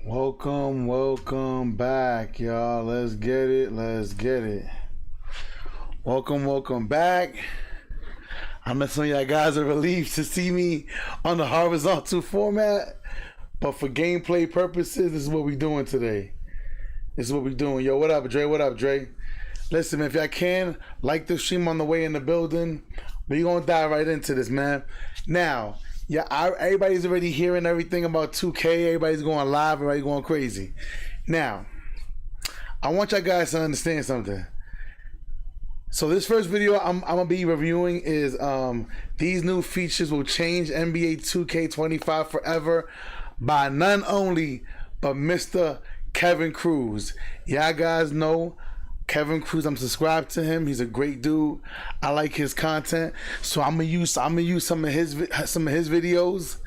Welcome back, y'all. Let's get it. Welcome back. I know some of y'all guys are relieved to see me on the horizontal format, but for gameplay purposes, this is what we're doing today. Yo, what up, Dre? Listen, man, if y'all can, like the stream on the way in the building. We're gonna dive right into this, man. Now, everybody's already hearing everything about 2K. Everybody's going live. Everybody's going crazy. Now, I want y'all guys to understand something. So this first video I'm gonna be reviewing is these new features will change NBA 2K25 forever by none only but Mr. Kevin Cruz. Y'all guys know Kevin Cruz. I'm subscribed to him. He's a great dude. I like his content, so I'm gonna use some of his videos.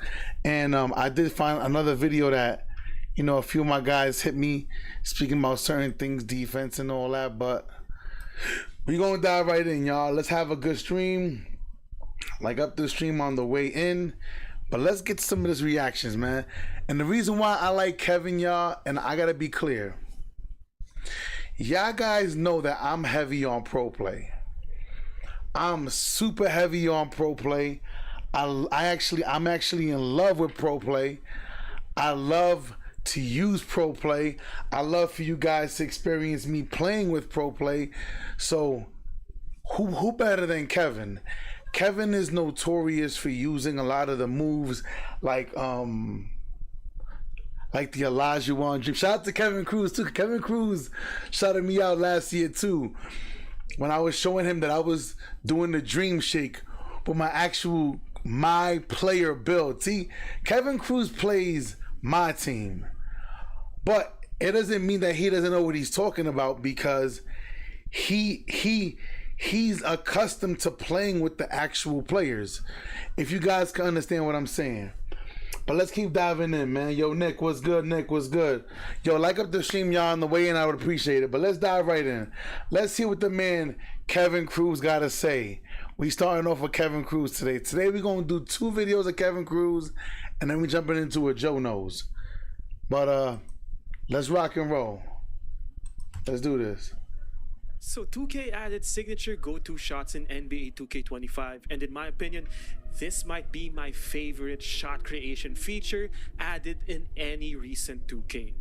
And I did find another video that a few of my guys hit me speaking about certain things, defense and all that. But we're gonna dive right in, y'all. Let's have a good stream. Like up the stream on the way in. But let's get some of this reactions, man. And the reason why I like Kevin, y'all, and I gotta be clear. Y'all guys know that I'm heavy on pro play. I'm super heavy on pro play. I'm actually in love with pro play. I love to use pro play. I love for you guys to experience me playing with pro play. So who better than Kevin? Kevin is notorious for using a lot of the moves like the Elijah Wan dribble. Shout out to Kevin Cruz too. Kevin Cruz shouted me out last year too when I was showing him that I was doing the dream shake with my player build. See, Kevin Cruz plays my team, but it doesn't mean that he doesn't know what he's talking about, because he's accustomed to playing with the actual players. If you guys can understand what I'm saying. But let's keep diving in, man. Yo, Nick, what's good? Yo, like up the stream, y'all, on the way in. I would appreciate it. But let's dive right in. Let's see what the man Kevin Cruz got to say. We starting off with Kevin Cruz today. Today we're going to do 2 videos of Kevin Cruz, and then we jumping into what Joe knows. But let's rock and roll. Let's do this. So 2K added signature go-to shots in NBA 2K25, and in my opinion, this might be my favorite shot creation feature added in any recent 2K.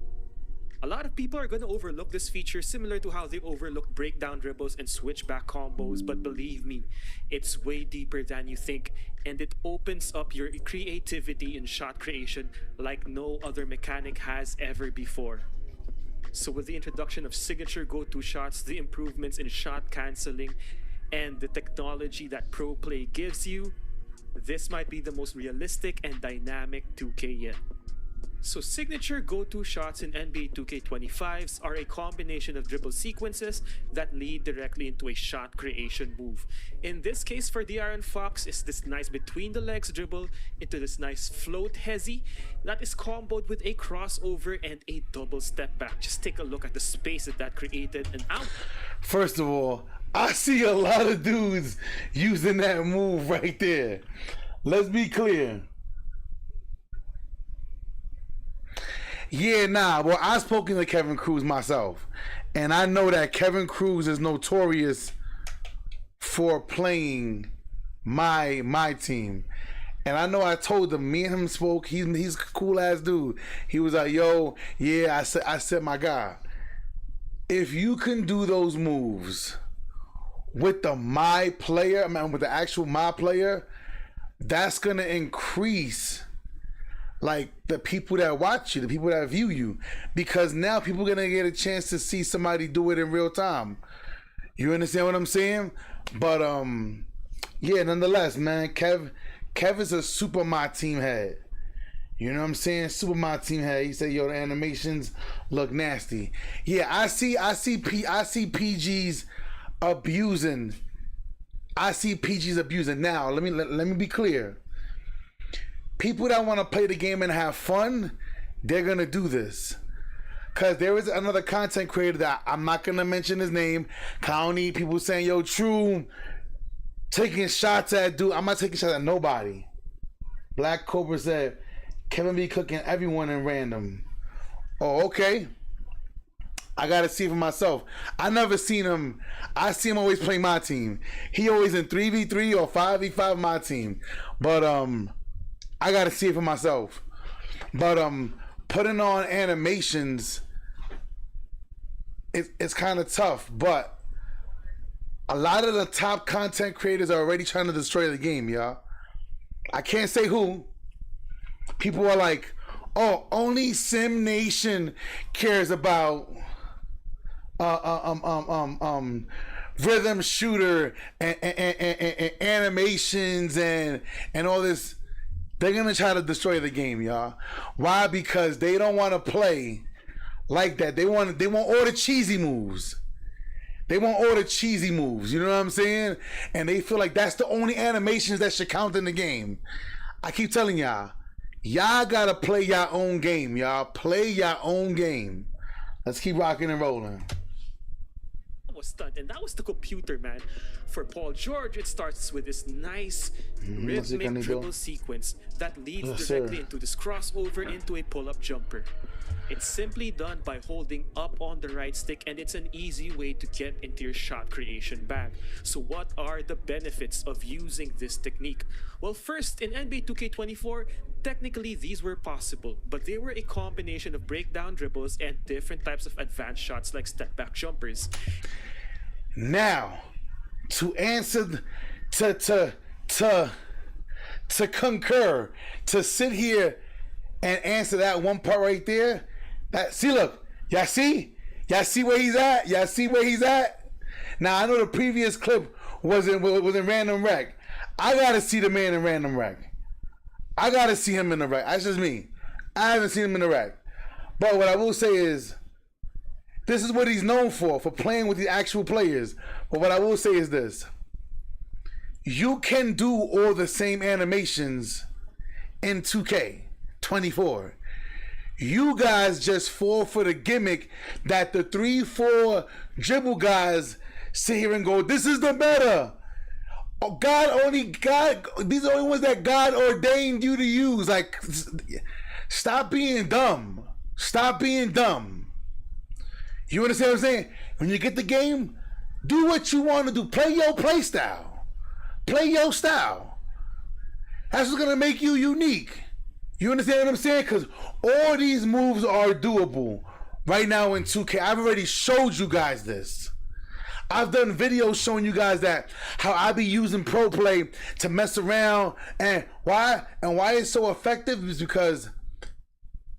A lot of people are going to overlook this feature similar to how they overlook breakdown dribbles and switchback combos, but believe me, it's way deeper than you think, and it opens up your creativity in shot creation like no other mechanic has ever before. So with the introduction of signature go-to shots, the improvements in shot cancelling, and the technology that Pro Play gives you, this might be the most realistic and dynamic 2K yet. So signature go-to shots in NBA 2K25s are a combination of dribble sequences that lead directly into a shot creation move. In this case for De'Aaron Fox, is this nice between the legs dribble into this nice float hezzy that is comboed with a crossover and a double step back. Just take a look at the space that created and out. First of all, I see a lot of dudes using that move right there. Let's be clear. Yeah, well, I've spoken to Kevin Cruz myself, and I know that Kevin Cruz is notorious for playing my team. And I know I told him, me and him spoke, he's a cool ass dude. He was like, yo, yeah, I said, my God, if you can do those moves with the with the actual my player, that's gonna increase like the people that watch you, the people that view you, because now people are gonna get a chance to see somebody do it in real time. You understand what I'm saying? But yeah, nonetheless, man, Kev is a super my team head. You know what I'm saying? Super my team head. He said, yo, the animations look nasty. Yeah, I see PG's abusing. I see PG's abusing. Now, let me be clear. People that want to play the game and have fun, they're going to do this. Because there is another content creator that I'm not going to mention his name. I don't need people saying, yo, True, taking shots at dude. I'm not taking shots at nobody. Black Cobra said, Kevin be cooking everyone in random. Oh, okay. I gotta see it for myself. I never seen him. I see him always play my team. He always in 3v3 or 5v5 my team. But I gotta see it for myself. But putting on animations, it's kind of tough. But a lot of the top content creators are already trying to destroy the game, y'all. I can't say who. People are like, oh, only Sim Nation cares about rhythm shooter and animations and all this. They're gonna try to destroy the game, y'all. Why? Because they don't want to play like that. They want all the cheesy moves. They want all the cheesy moves. You know what I'm saying? And they feel like that's the only animations that should count in the game. I keep telling y'all, y'all gotta play your own game, y'all. Play your own game. Let's keep rocking and rolling. Was done, and that was the computer, man. For Paul George, it starts with this nice rhythmic dribble sequence that leads directly into this crossover into a pull-up jumper. It's simply done by holding up on the right stick, and it's an easy way to get into your shot creation bag. So what are the benefits of using this technique? Well, first, in NBA 2K24, technically these were possible, but they were a combination of breakdown dribbles and different types of advanced shots like step-back jumpers. Now, to answer, to concur, to sit here and answer that one part right there. See, look, y'all see where he's at. Y'all see where he's at. Now I know the previous clip was in random rec. I gotta see the man in random rec. I gotta see him in the rec. That's just me. I haven't seen him in the rec. But what I will say is, this is what he's known for playing with the actual players. But what I will say is this. You can do all the same animations in 2K24. You guys just fall for the gimmick that the 3-4 dribble guys sit here and go, this is the meta. Oh, these are the only ones that God ordained you to use. Like, stop being dumb. Stop being dumb. You understand what I'm saying? When you get the game, do what you want to do. Play your play style. Play your style. That's what's going to make you unique. You understand what I'm saying? Because all these moves are doable right now in 2K. I've already showed you guys this. I've done videos showing you guys that how I be using Pro Play to mess around, and why it's so effective is because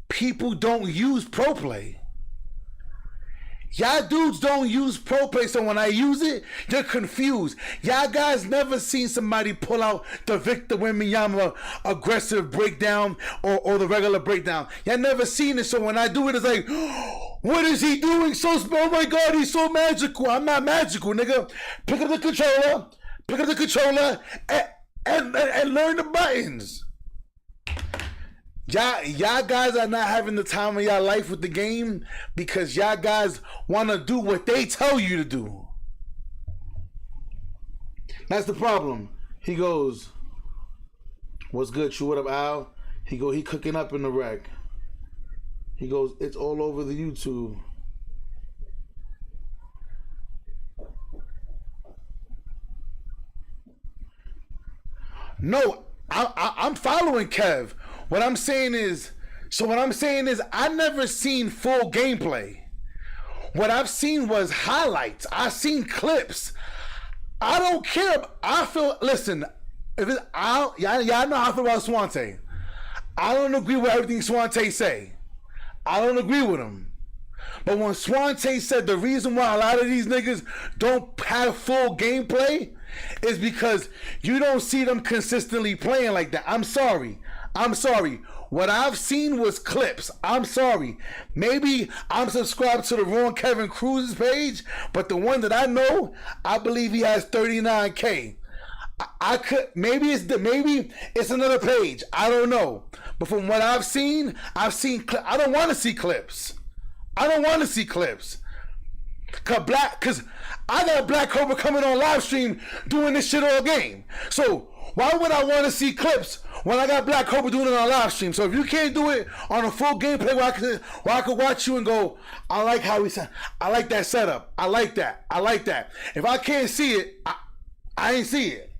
people don't use Pro Play. Y'all dudes don't use Pro Play, so when I use it, you're confused. Y'all guys never seen somebody pull out the Victor Wembanyama aggressive breakdown or the regular breakdown. Y'all never seen it, so when I do it, it's like, what is he doing? Oh my God, he's so magical. I'm not magical, nigga. Pick up the controller, and learn the buttons. Y'all guys are not having the time of y'all life with the game because y'all guys want to do what they tell you to do. That's the problem. He goes, what's good, True? What up, Al? He cooking up in the wreck. He goes, it's all over the YouTube. No, I'm following Kev. What I'm saying is I never seen full gameplay. What I've seen was highlights. I've seen clips. I don't care. Listen, if it's y'all know how I feel about Swante. I don't agree with everything Swante say. I don't agree with him. But when Swante said the reason why a lot of these niggas don't have full gameplay is because you don't see them consistently playing like that. I'm sorry. What I've seen was clips. I'm sorry. Maybe I'm subscribed to the wrong Kevin Cruz's page, but the one that I know, I believe he has 39K. Maybe it's another page. I don't know. But from what I've seen I don't want to see clips. Cause I got Black Cobra coming on live stream doing this shit all game. So why would I want to see clips when I got Black Cobra doing it on a live stream. So if you can't do it on a full gameplay where I could watch you and go, I like how he said, I like that setup. I like that. I like that. If I can't see it, I ain't see it.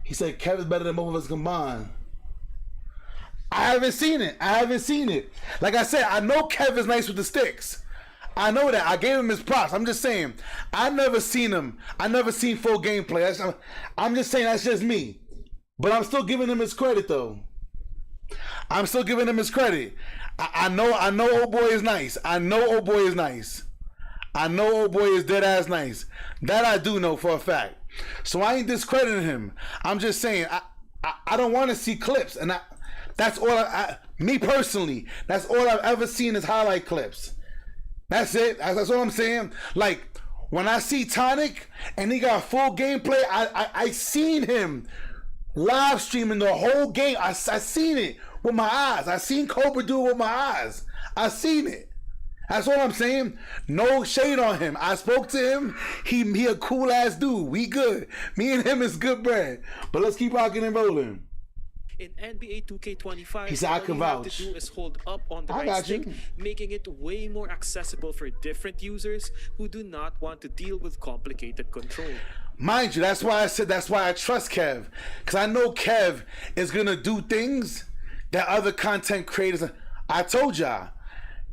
He said Kevin's better than both of us combined. I haven't seen it. I haven't seen it. Like I said, I know Kevin's nice with the sticks. I know that. I gave him his props. I'm just saying, I never seen him. I never seen full gameplay. I'm just saying that's just me. But I'm still giving him his credit, though. I'm still giving him his credit. I know old boy is nice. I know old boy is nice. I know old boy is dead ass nice. That I do know for a fact. So I ain't discrediting him. I'm just saying, I don't want to see clips. And that's all, me personally, that's all I've ever seen is highlight clips. That's it. That's all I'm saying. Like, when I see Tonic and he got full gameplay, I seen him live streaming the whole game. I seen it with my eyes. I seen Cobra do it with my eyes. I seen it. That's all I'm saying. No shade on him. I spoke to him. He a cool ass dude. We good. Me and him is good bread. But let's keep rocking and rolling. In NBA 2K25, he said, I can all you have vouch. to do is hold up on the right stick, making it way more accessible for different users who do not want to deal with complicated control. Mind you, that's why I said that's why I trust Kev. Because I know Kev is going to do things that other content creators... I told y'all.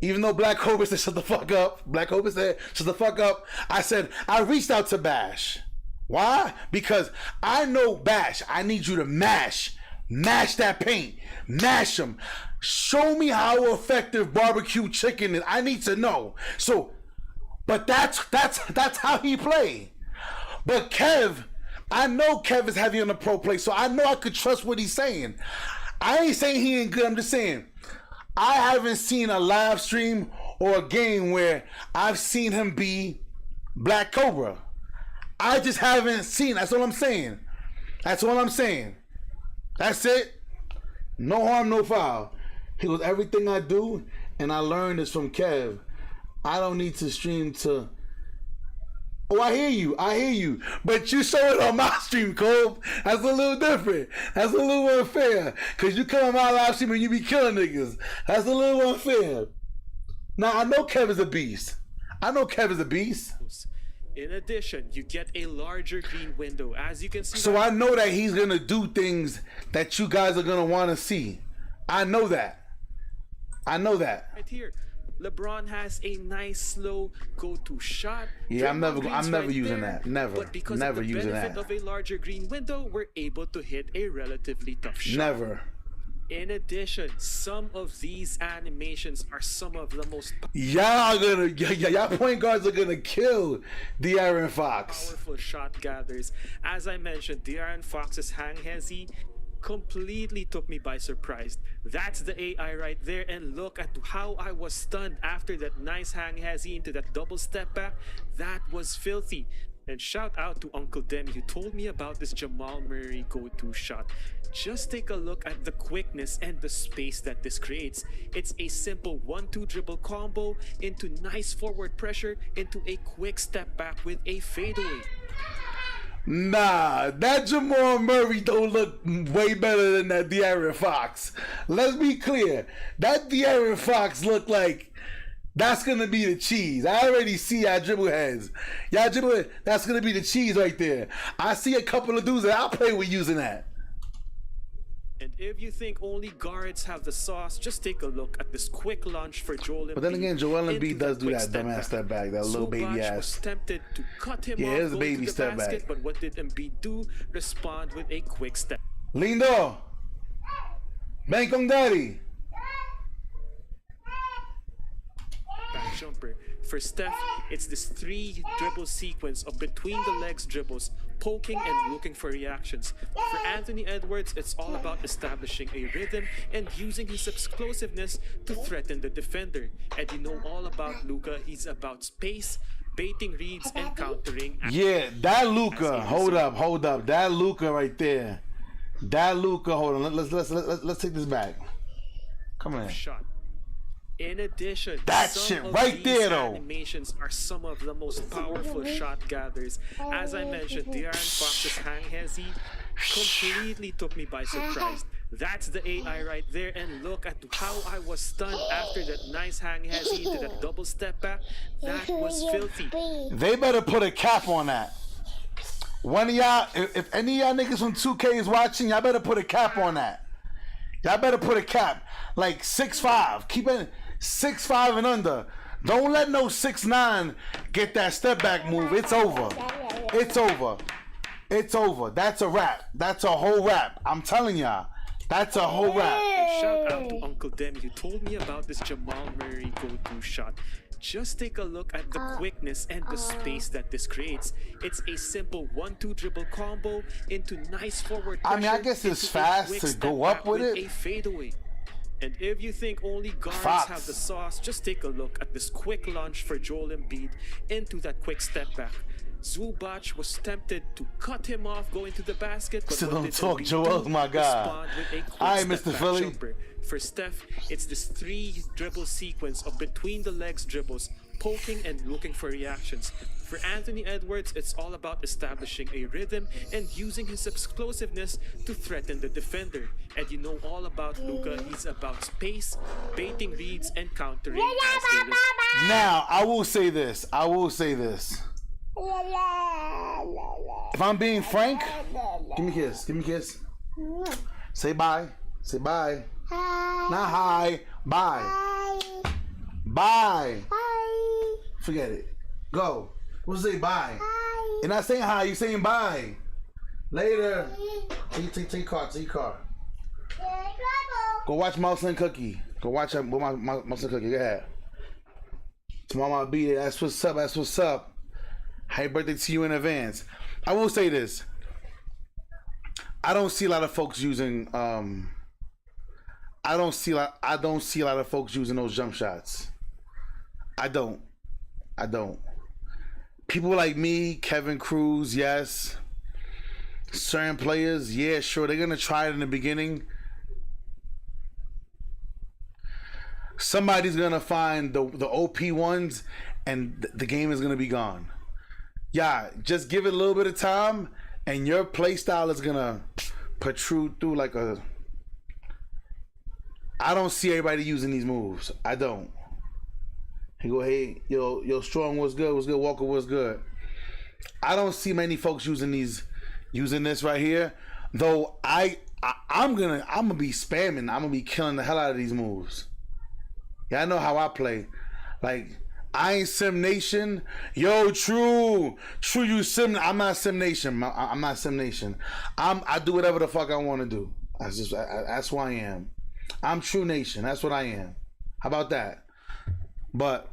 Even though Black Cobra said, shut the fuck up. Black Cobra said, shut the fuck up. I said, I reached out to Bash. Why? Because I know Bash. I need you to mash that paint. Mash them. Show me how effective barbecue chicken is. I need to know. So, but that's how he play. But Kev, I know Kev is heavy on the pro play, so I know I could trust what he's saying. I ain't saying he ain't good. I'm just saying I haven't seen a live stream or a game where I've seen him be Black Cobra. I just haven't seen. That's all I'm saying. That's all I'm saying. That's it. No harm, no foul. He goes, everything I do, and I learned this from Kev. I don't need to stream to... Oh, I hear you. But you show it on my stream, Cole. That's a little different. That's a little unfair. Because you come on my live stream and you be killing niggas. That's a little unfair. Now, I know Kev is a beast. In addition, you get a larger green window, as you can see. So I know that he's going to do things that you guys are going to want to see. I know that. Right here, LeBron has a nice slow go-to shot. Yeah, I'm never using that. Never. But because never of the using benefit that. of a larger green window, we're able to hit a relatively tough shot. Never. In addition, some of these animations are some of the most y'all point guards are gonna kill De'Aaron Fox. Powerful shot gatherers. As I mentioned, De'Aaron Fox's hang hezi completely took me by surprise. That's the AI right there, and look at how I was stunned after that nice hang hezi into that double step back. That was filthy. And shout out to Uncle Demi who told me about this Jamal Murray go-to shot. Just take a look at the quickness and the space that this creates. It's a simple 1-2 dribble combo into nice forward pressure into a quick step back with a fadeaway. Nah, that Jamal Murray don't look way better than that De'Aaron Fox. Let's be clear. That De'Aaron Fox look like that's gonna be the cheese. I already see y'all dribble heads. Y'all dribble, that's gonna be the cheese right there. I see a couple of dudes that I'll play with using that. And if you think only guards have the sauce, just take a look at this quick launch for Joel Embiid. But then again, Joel Embiid does do that dumbass step back, that little baby ass. Was tempted to cut him off, it was a go baby to the step basket, back. But what did Embiid do? Respond with a quick step. Lindo. Ven con daddy. Back jumper. For Steph, it's this 3 dribble sequence of between the legs dribbles, poking and looking for reactions. For Anthony Edwards, it's all about establishing a rhythm and using his explosiveness to threaten the defender. And you know all about Luka, he's about space, baiting reads, and countering. Yeah, that Luka. Hold up. That Luka right there. That Luka. Hold on. Let's take this back. Come on. Shot. In addition, that some shit of right these there though. Animations are some of the most powerful shot gatherers. As I mentioned, De'Aaron Fox's hang hezi completely took me by surprise. That's the AI right there, and look at how I was stunned after that nice hang hezzy into that double step back. That was filthy. They better put a cap on that. One of y'all, if any of y'all niggas from 2K is watching, y'all better put a cap on that. Y'all better put a cap. Like 6'5". Keep it 6'5" and under. Don't let no 6'9" get that step back move. It's over. It's over. It's over. That's a wrap. That's a whole wrap. I'm telling y'all. That's a whole wrap. And shout out to Uncle Demi who told me about this Jamal Murray go-to shot. Just take a look at the quickness and the space that this creates. It's a simple 1-2 dribble combo into nice forward pressure. I mean, I guess it's fast to go up with it. A fadeaway. And if you think only guards have the sauce, just take a look at this quick launch for Joel Embiid into that quick step back. Zubac was tempted to cut him off going to the basket, but still don't talk, Joel, my God. Alright, Mr. Philly. Jumper. For Steph, it's this 3 dribble sequence of between the legs dribbles, poking and looking for reactions. For Anthony Edwards, it's all about establishing a rhythm and using his explosiveness to threaten the defender. And you know all about Luka, he's about space, baiting reads, and countering as a result. Now, I will say this. If I'm being frank, give me a kiss. Give me a kiss. Say bye. Say bye. Hi. Not hi. Bye. Hi. Bye. Hi. Forget it. Go. We'll say bye. Hi. You're not saying hi. You're saying bye. Later. Take car. Take car. Go watch Mouse and Cookie. Go watch Mouse and Cookie. Go ahead. Tomorrow I'll be there. That's what's up. That's what's up. Happy birthday to you in advance. I will say this. I don't see a lot of folks using I don't see a lot of folks using those jump shots. I don't. People like me, Kevin Cruz, yes. Certain players, yeah, sure, they're gonna try it in the beginning. Somebody's gonna find the OP ones and the game is gonna be gone. Yeah, just give it a little bit of time and your play style is gonna protrude through like a... I don't see everybody using these moves. I don't. He go, hey, yo, Strong, what's good? What's good? Walker, what's good? I don't see many folks using this right here. Though I'm gonna be spamming. I'm gonna be killing the hell out of these moves. Yeah, I know how I play. Like, I ain't Sim Nation. Yo, true, you Sim. I'm not Sim Nation. I'm not Sim Nation. I do whatever the fuck I want to do. That's who I am. I'm True Nation. That's what I am. How about that? But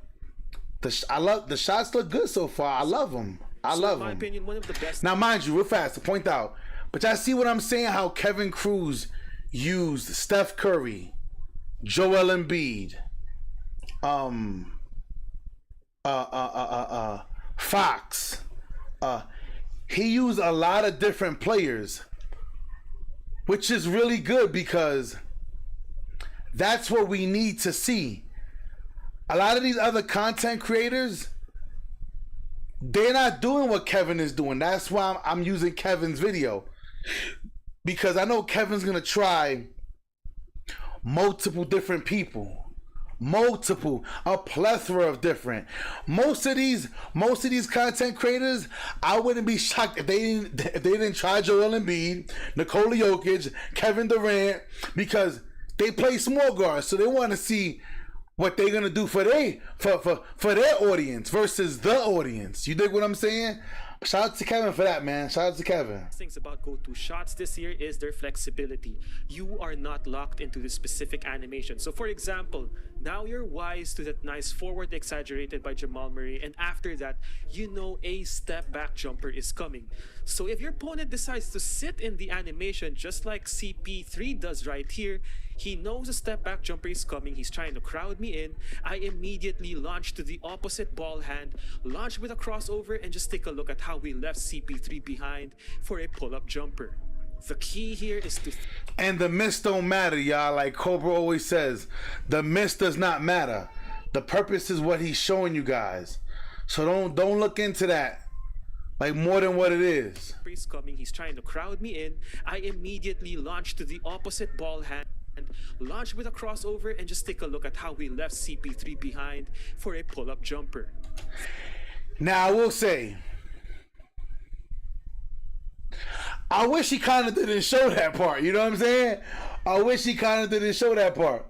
I love the shots. Look good so far. I love them. In my opinion, one of the best. Now, mind you, real fast to point out, but y'all see what I'm saying? How Kevin Cruz used Steph Curry, Joel Embiid, Fox. He used a lot of different players, which is really good because that's what we need to see. A lot of these other content creators, they're not doing what Kevin is doing. That's why I'm using Kevin's video, because I know Kevin's gonna try multiple different people. A plethora of different. Most of these content creators, I wouldn't be shocked if they didn't try Joel Embiid, Nikola Jokic, Kevin Durant, because they play small guards, so they want to see what they're gonna do for their audience versus the audience. You dig what I'm saying? Shout out to Kevin for that, man. Shout out to Kevin. Things about go-to shots this year is their flexibility. You are not locked into the specific animation. So for example, now you're wise to that nice forward exaggerated by Jamal Murray, and after that, you know a step back jumper is coming. So if your opponent decides to sit in the animation just like CP3 does right here, he knows a step back jumper is coming, he's trying to crowd me in, I immediately launch to the opposite ball hand, launch with a crossover, and just take a look at how we left CP3 behind for a pull-up jumper. The key here is to... And the miss don't matter, y'all. Like Cobra always says, the miss does not matter. The purpose is what he's showing you guys. So don't look into that. like more than what it is. He's coming, he's trying to crowd me in. I immediately launch to the opposite ball hand, launch with a crossover, and just take a look at how we left CP3 behind for a pull-up jumper. Now I will say, I wish he kind of didn't show that part. You know what I'm saying? I wish he kind of didn't show that part.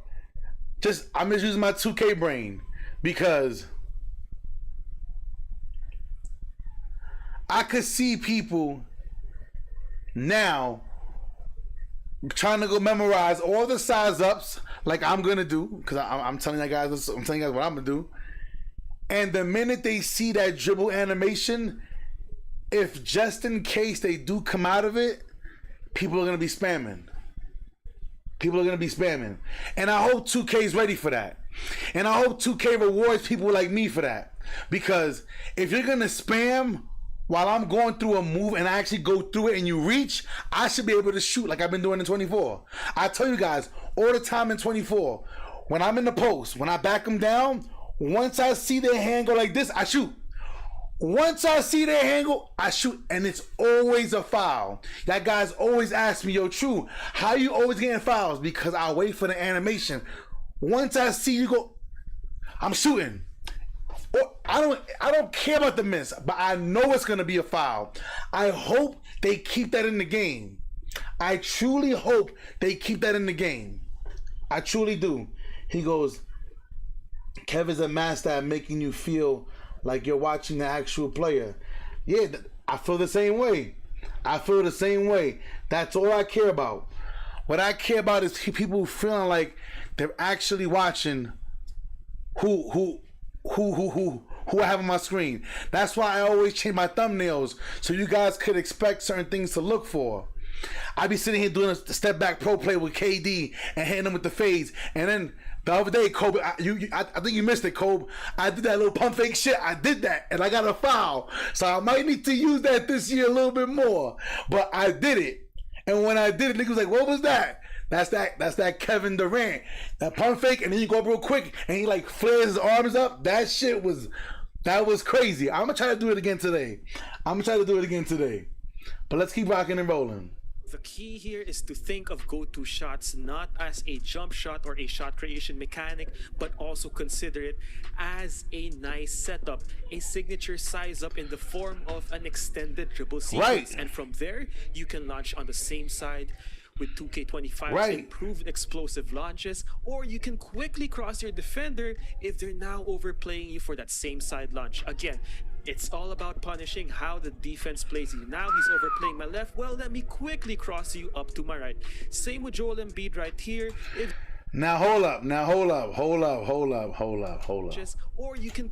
I'm just using my 2K brain because I could see people now trying to go memorize all the size ups like I'm gonna do, because I'm telling you guys what I'm gonna do. And the minute they see that dribble animation, if just in case they do come out of it, people are gonna be spamming. People are gonna be spamming. And I hope 2K is ready for that. And I hope 2K rewards people like me for that. Because if you're gonna spam while I'm going through a move and I actually go through it and you reach, I should be able to shoot like I've been doing in 24. I tell you guys, all the time in 24, when I'm in the post, when I back them down, once I see their hand go like this, I shoot. Once I see their hand go, I shoot, and it's always a foul. That guys always ask me, yo, True, how you always getting fouls? Because I wait for the animation. Once I see you go, I'm shooting. I don't care about the miss, but I know it's gonna be a foul. I hope they keep that in the game. I truly hope they keep that in the game. I truly do. He goes, Kevin's a master at making you feel like you're watching the actual player. Yeah, I feel the same way. I feel the same way. That's all I care about. What I care about is people feeling like they're actually watching who I have on my screen. That's why I always change my thumbnails so you guys could expect certain things to look for. I be sitting here doing a step back pro play with KD and hitting him with the fades, and then the other day, Kobe, I think you missed it, Kobe. I did that little pump fake shit. I did that, and I got a foul. So I might need to use that this year a little bit more. But I did it, and when I did it, niggas was like, "What was that?" That's that Kevin Durant, that pump fake, and then you go up real quick, and he like flares his arms up. That shit was crazy. I'm gonna try to do it again today. But let's keep rocking and rolling. The key here is to think of go-to shots not as a jump shot or a shot creation mechanic, but also consider it as a nice setup, a signature size up in the form of an extended dribble sequence. Right. And from there, you can launch on the same side with 2K25's Right. improved explosive launches, or you can quickly cross your defender if they're now overplaying you for that same side launch. Again, it's all about punishing how the defense plays you. Now he's overplaying my left. Well, let me quickly cross you up to my right. Same with Joel Embiid right here. Now hold up. Or you can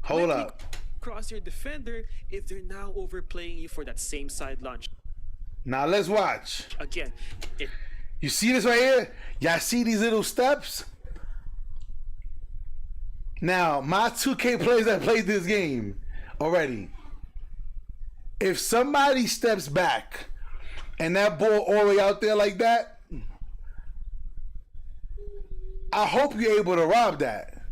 Hold up. cross your defender if they're now overplaying you for that same side launch. Now let's watch. Again, You see this right here? Y'all see these little steps? Now, my 2K players that played this game already, if somebody steps back and that ball all the way out there like that, I hope you're able to rob that.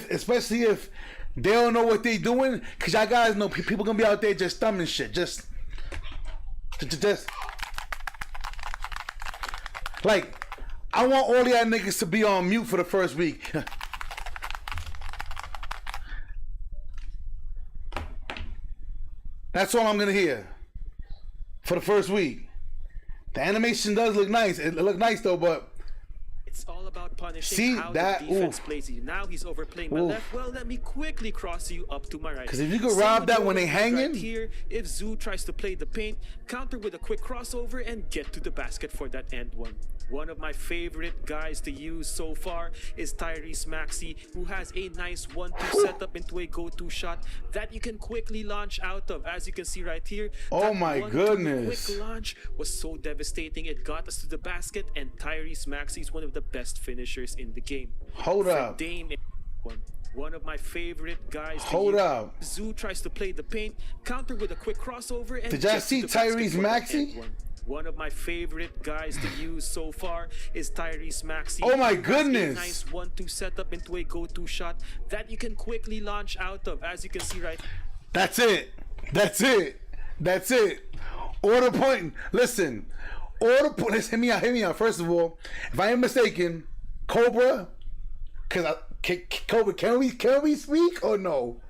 Especially if they don't know what they're doing, because y'all guys know people gonna be out there just thumbing shit. Just like, I want all y'all niggas to be on mute for the first week. That's all I'm gonna hear for the first week. The animation does look nice. It look nice though, but it's all about punishing see how that, the defense oof. plays you. Now he's overplaying my left. Well, let me quickly cross you up to my right. Because if you could Same rob with that Joel when they Embiid hanging, right here, if Zoo tries to play the paint, counter with a quick crossover and get to the basket for that end one. One of my favorite guys to use so far is Tyrese Maxey, who has a nice 1-2 setup into a go-to shot that you can quickly launch out of. As you can see right here, Oh that my 1-2 goodness. quick launch was so devastating. It got us to the basket, and Tyrese Maxey is one of the best finishers in the game. Hold up. Dame, one of my favorite guys. Hold up. Zoo tries to play the paint, counter with a quick crossover, and Did y'all get to see the basket Tyrese for that Maxey? end one. One of my favorite guys to use so far is Tyrese Maxey. Oh my who has goodness. A nice 1-2 setup into a go-to shot that you can quickly launch out of, as you can see right. That's it. That's it. That's it. Order point. Listen. Order point. Let's hear me out. Hear me out. First of all, if I am mistaken, Cobra, Cobra, can we speak or no?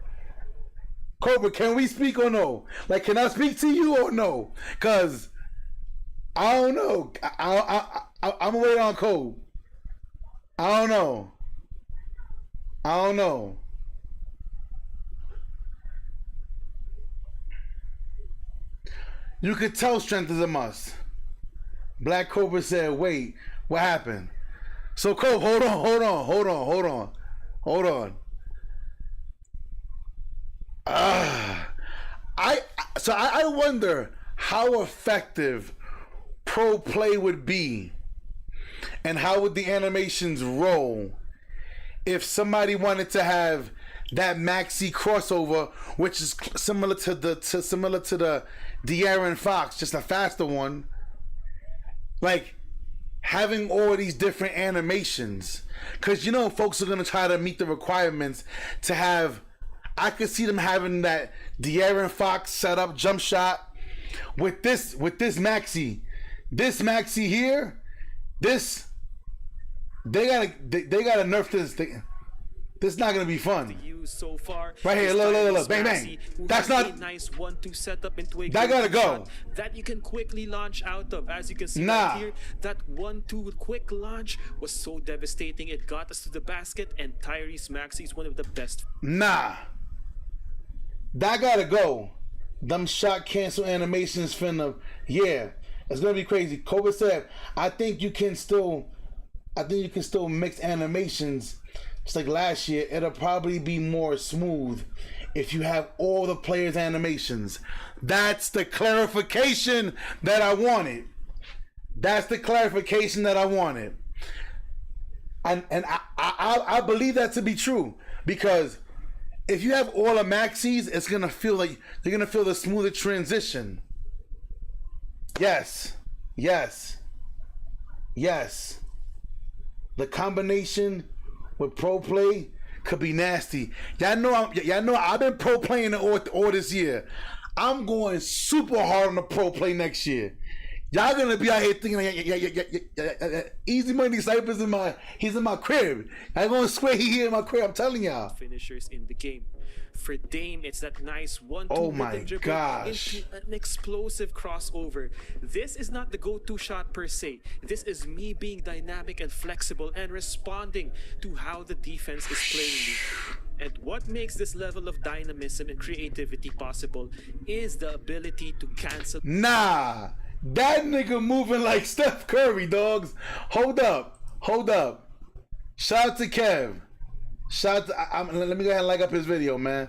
Cobra, can we speak or no? Like, can I speak to you or no? Cause I don't know. I'm waiting on Code. I don't know. I don't know. You could tell strength is a must. Black Cobra said, wait, what happened? So Cobra, hold on. I wonder how effective pro play would be and how would the animations roll if somebody wanted to have that Maxi crossover, which is similar to the De'Aaron Fox, just a faster one. Like having all these different animations, because you know folks are gonna try to meet the requirements to have. I could see them having that De'Aaron Fox setup jump shot with this Maxi. This Maxi here, this they gotta nerf this thing. This is not gonna be fun. So far, right here, look, bang, bang. That's not a nice 1-2 setup into a that gotta go. That you can quickly launch out of, as you can see nah. right here. That 1-2 quick launch was so devastating. It got us to the basket, and Tyrese Maxey is one of the best. Nah, that gotta go. Them shot cancel animations finna, yeah, it's gonna be crazy. Cobra said, I think you can still mix animations. Just like last year, it'll probably be more smooth if you have all the players' animations. That's the clarification that I wanted. And I believe that to be true, because if you have all the maxis, it's gonna feel like you're gonna feel the smoother transition. Yes. The combination with pro play could be nasty. Y'all know I've been pro playing all this year. I'm going super hard on the pro play next year. Y'all gonna be out here thinking Easy Money Cypher's he's in my crib. I'm gonna swear he here in my crib. I'm telling y'all. Finishers in the game. For Dame, it's that nice 1-2 oh my dribble gosh. into an explosive crossover. This is not the go-to shot per se. This is me being dynamic and flexible and responding to how the defense is playing me. And what makes this level of dynamism and creativity possible is the ability to cancel. Nah, that nigga moving like Steph Curry, dogs. Hold up. Shout out to Kev. Let me go ahead and like up his video, man.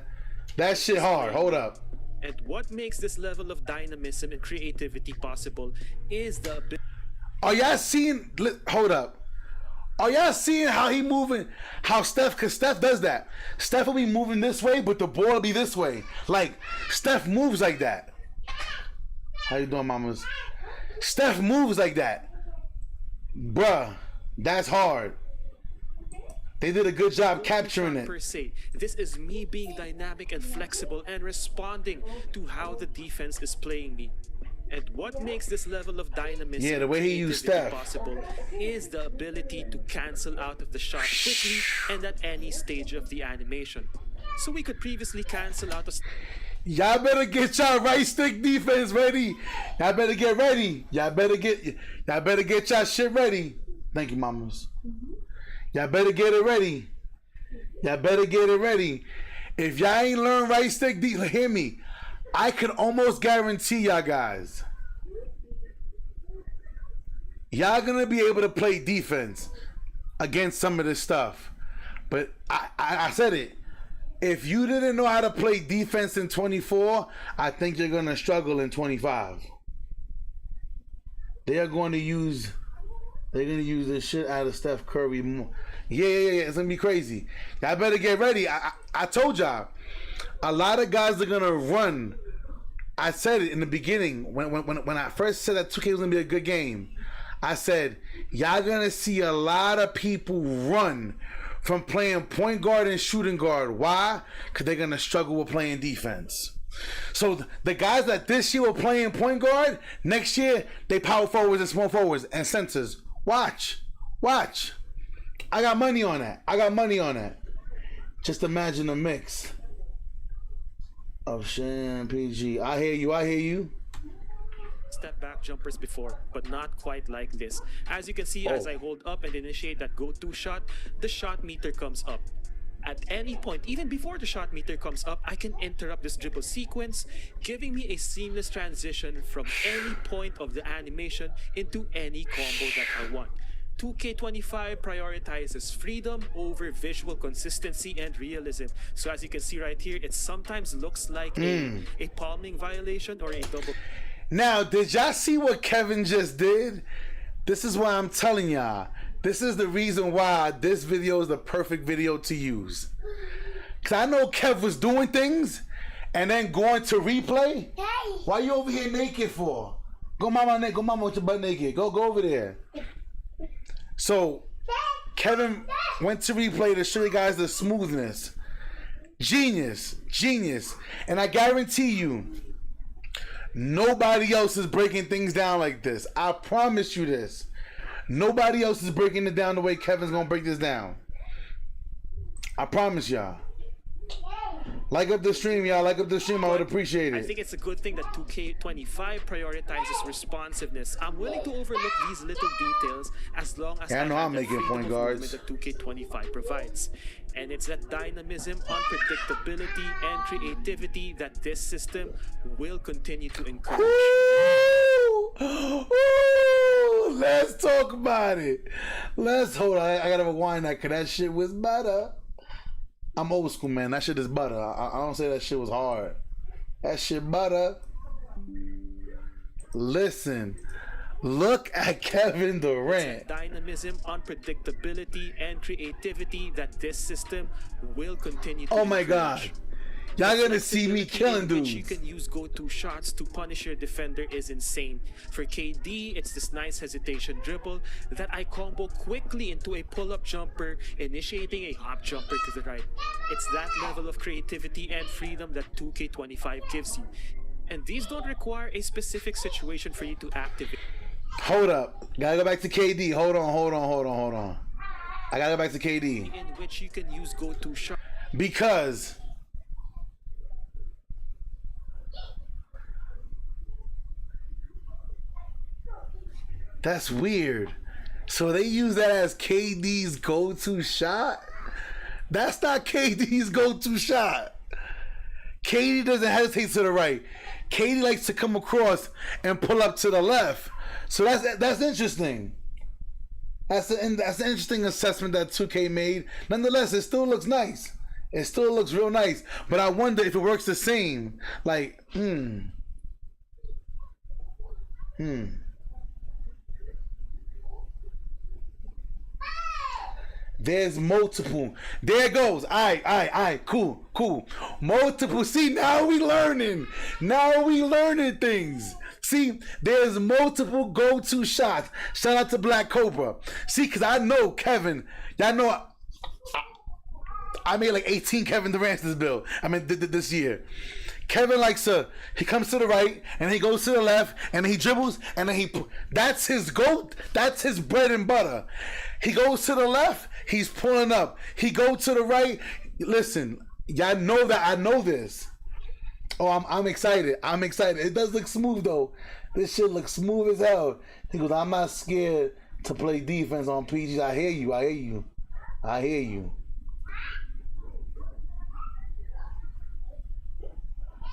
That shit hard. Hold up. And what makes this level of dynamism and creativity possible is the ability. Are y'all seeing? Hold up. Are y'all seeing how he moving? How Steph? Cause Steph does that. Steph will be moving this way, but the ball will be this way. Like Steph moves like that. How you doing, mamas? Steph moves like that, bruh. That's hard. They did a good job capturing it. Per se. This is me being dynamic and flexible and responding to how the defense is playing me. And what makes this level of dynamism the way he used Steph possible is the ability to cancel out of the shot quickly and at any stage of the animation. So we could previously cancel out of. Y'all better get y'all right stick defense ready. Y'all better get ready. Y'all better get y'all shit ready. Thank you, mamas. Y'all better get it ready. If y'all ain't learn right stick defense, hear me. I can almost guarantee y'all guys, y'all gonna be able to play defense against some of this stuff. But I said it. If you didn't know how to play defense in 24, I think you're gonna struggle in 25. They're gonna use the shit out of Steph Curry more. Yeah. It's gonna be crazy. Y'all better get ready. I told y'all, a lot of guys are gonna run I said it in the beginning when I first said that 2K was gonna be a good game. I said y'all gonna see a lot of people run from playing point guard and shooting guard. Why? Because they're gonna struggle with playing defense. So the guys that this year were playing point guard, next year they power forwards and small forwards and centers. Watch. I got money on that. Just imagine a mix of Shan PG. I hear you. Step back jumpers before, but not quite like this. As you can see, as I hold up and initiate that go-to shot, the shot meter comes up. At any point, even before the shot meter comes up, I can interrupt this dribble sequence, giving me a seamless transition from any point of the animation into any combo that I want. 2K25 prioritizes freedom over visual consistency and realism. So as you can see right here, it sometimes looks like a palming violation or a double. Now, did y'all see what Kevin just did? This is why I'm telling y'all. This is the reason why this video is the perfect video to use. Because I know Kev was doing things and then going to replay. Why you over here naked for? Go mama with your butt naked. Go over there. So, Kevin went to replay to show you guys the smoothness. Genius. And I guarantee you, nobody else is breaking things down like this. I promise you this. Nobody else is breaking it down the way Kevin's gonna break this down. I promise y'all. Like up the stream, y'all. Like up the stream. I would appreciate it. I think it's a good thing that 2K25 prioritizes responsiveness. I'm willing to overlook these little details as long as I know I'm the making freedom point of guards. movement that 2K25 provides. And it's that dynamism, unpredictability, and creativity that this system will continue to encourage. Ooh, let's talk about it. Hold on. I gotta rewind that because that shit was butter. I'm old school, man. That shit is butter. I don't say that shit was hard. That shit butter. Listen. Look at Kevin Durant. Dynamism, unpredictability, and creativity that this system will continue to Oh my encourage. God. Y'all gonna see me killing dudes. You can use go-to shots to punish your defender is insane. For KD, it's this nice hesitation dribble that I combo quickly into a pull-up jumper, initiating a hop jumper to the right. It's that level of creativity and freedom that 2K25 gives you. And these don't require a specific situation for you to activate. Hold up. Gotta go back to KD. Hold on. I gotta go back to KD. In which you can use go-to shots. Because that's weird. So they use that as KD's go-to shot? That's not KD's go-to shot. KD doesn't hesitate to the right. KD likes to come across and pull up to the left. So that's interesting. That's an interesting assessment that 2K made. Nonetheless, it still looks nice. It still looks real nice. But I wonder if it works the same. Like, There's multiple. There it goes. All right. Cool. Multiple. See, now we learning things. See, there's multiple go-to shots. Shout out to Black Cobra. See, because I know Kevin. Y'all know I made like 18 Kevin Durant's this build. I mean, this year. Kevin likes he comes to the right, and he goes to the left, and he dribbles, and then that's his that's his bread and butter. He goes to the left, he's pulling up. He goes to the right. Listen, y'all know that I know this. Oh, I'm excited. It does look smooth though. This shit looks smooth as hell. He goes, I'm not scared to play defense on PGs. I hear you.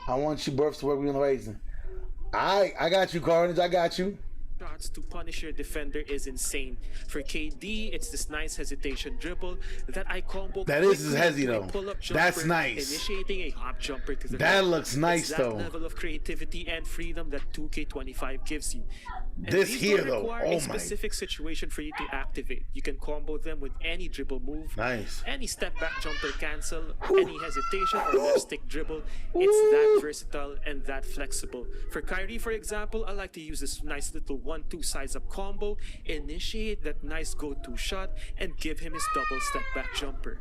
I want you births to work with the raising. I got you, Carnage. I got you. shots to punish your defender is insane. For KD, it's this nice hesitation dribble that I combo That is quickly hezzy into a though. pull-up That's jumper, nice. initiating a hop jumper to the That right. looks nice It's that though. level of creativity and freedom that 2K25 gives you. And This these here, don't though, require oh my. a specific situation for you to activate. You can combo them with any dribble move, Nice. any step back jumper cancel, any hesitation or left stick dribble. It's that versatile and that flexible. For Kyrie, for example, I like to use this nice little 1-2 size up combo, initiate that nice go-to shot, and give him his double step back jumper.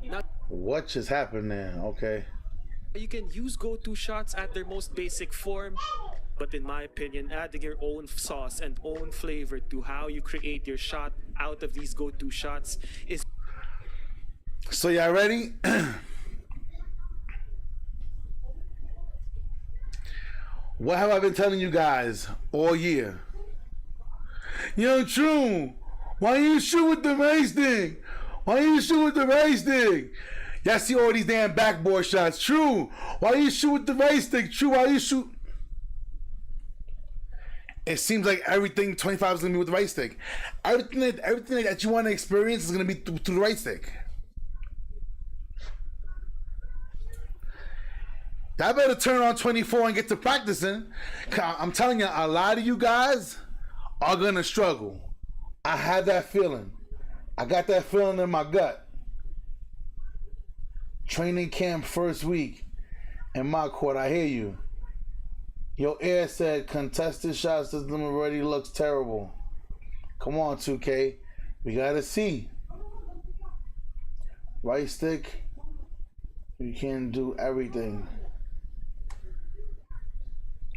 Now, What just happened there? Okay. you can use go-to shots at their most basic form, but in my opinion, adding your own sauce and own flavor to how you create your shot out of these go-to shots is So y'all ready? What have I been telling you guys all year? Yo, True, why you shoot with the race thing? Why you shoot with the race thing? Y'all see all these damn backboard shots. True, why you shoot with the race stick? True, why you shoot? It seems like everything 25 is gonna be with the right stick. Everything that you want to experience is gonna be through the right stick. Y'all better turn on 24 and get to practicing. 'Cause I'm telling you, a lot of you guys are gonna struggle. I had that feeling. I got that feeling in my gut. Training camp first week in my court, I hear you. Your air said contested shot system already looks terrible. Come on, 2K. We gotta see. Right stick, you can do everything.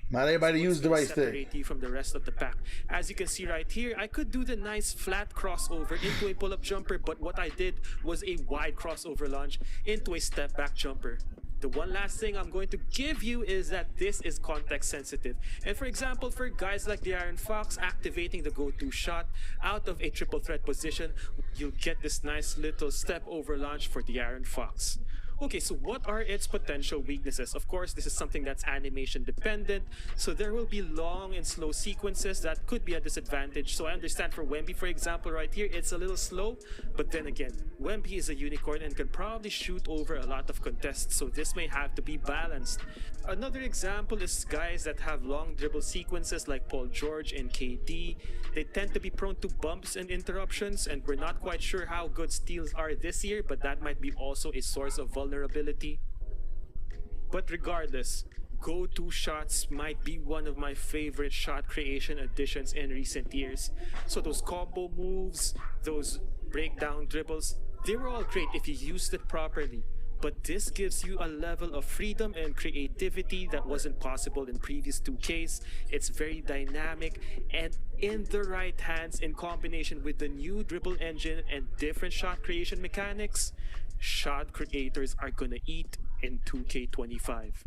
Not everybody use the right stick. separate you from the rest of the pack. As you can see right here, I could do the nice flat crossover into a pull-up jumper, but what I did was a wide crossover launch into a step back jumper. The one last thing I'm going to give you is that this is context sensitive. And for example, for guys like the Iron Fox activating the go-to shot out of a triple threat position, you'll get this nice little step over launch for the Iron Fox. Okay, so what are its potential weaknesses? Of course, this is something that's animation dependent, so there will be long and slow sequences that could be a disadvantage. So I understand for Wemby, for example, right here, it's a little slow, but then again, Wemby is a unicorn and can probably shoot over a lot of contests, so this may have to be balanced. Another example is guys that have long dribble sequences like Paul George and KD. They tend to be prone to bumps and interruptions, and we're not quite sure how good steals are this year, but that might be also a source of vulnerability. But regardless, go-to shots might be one of my favorite shot creation additions in recent years. So those combo moves, those breakdown dribbles, they were all great if you used it properly. But this gives you a level of freedom and creativity that wasn't possible in previous 2Ks. It's very dynamic, and in the right hands in combination with the new dribble engine and different shot creation mechanics, shot creators are gonna eat in 2K25.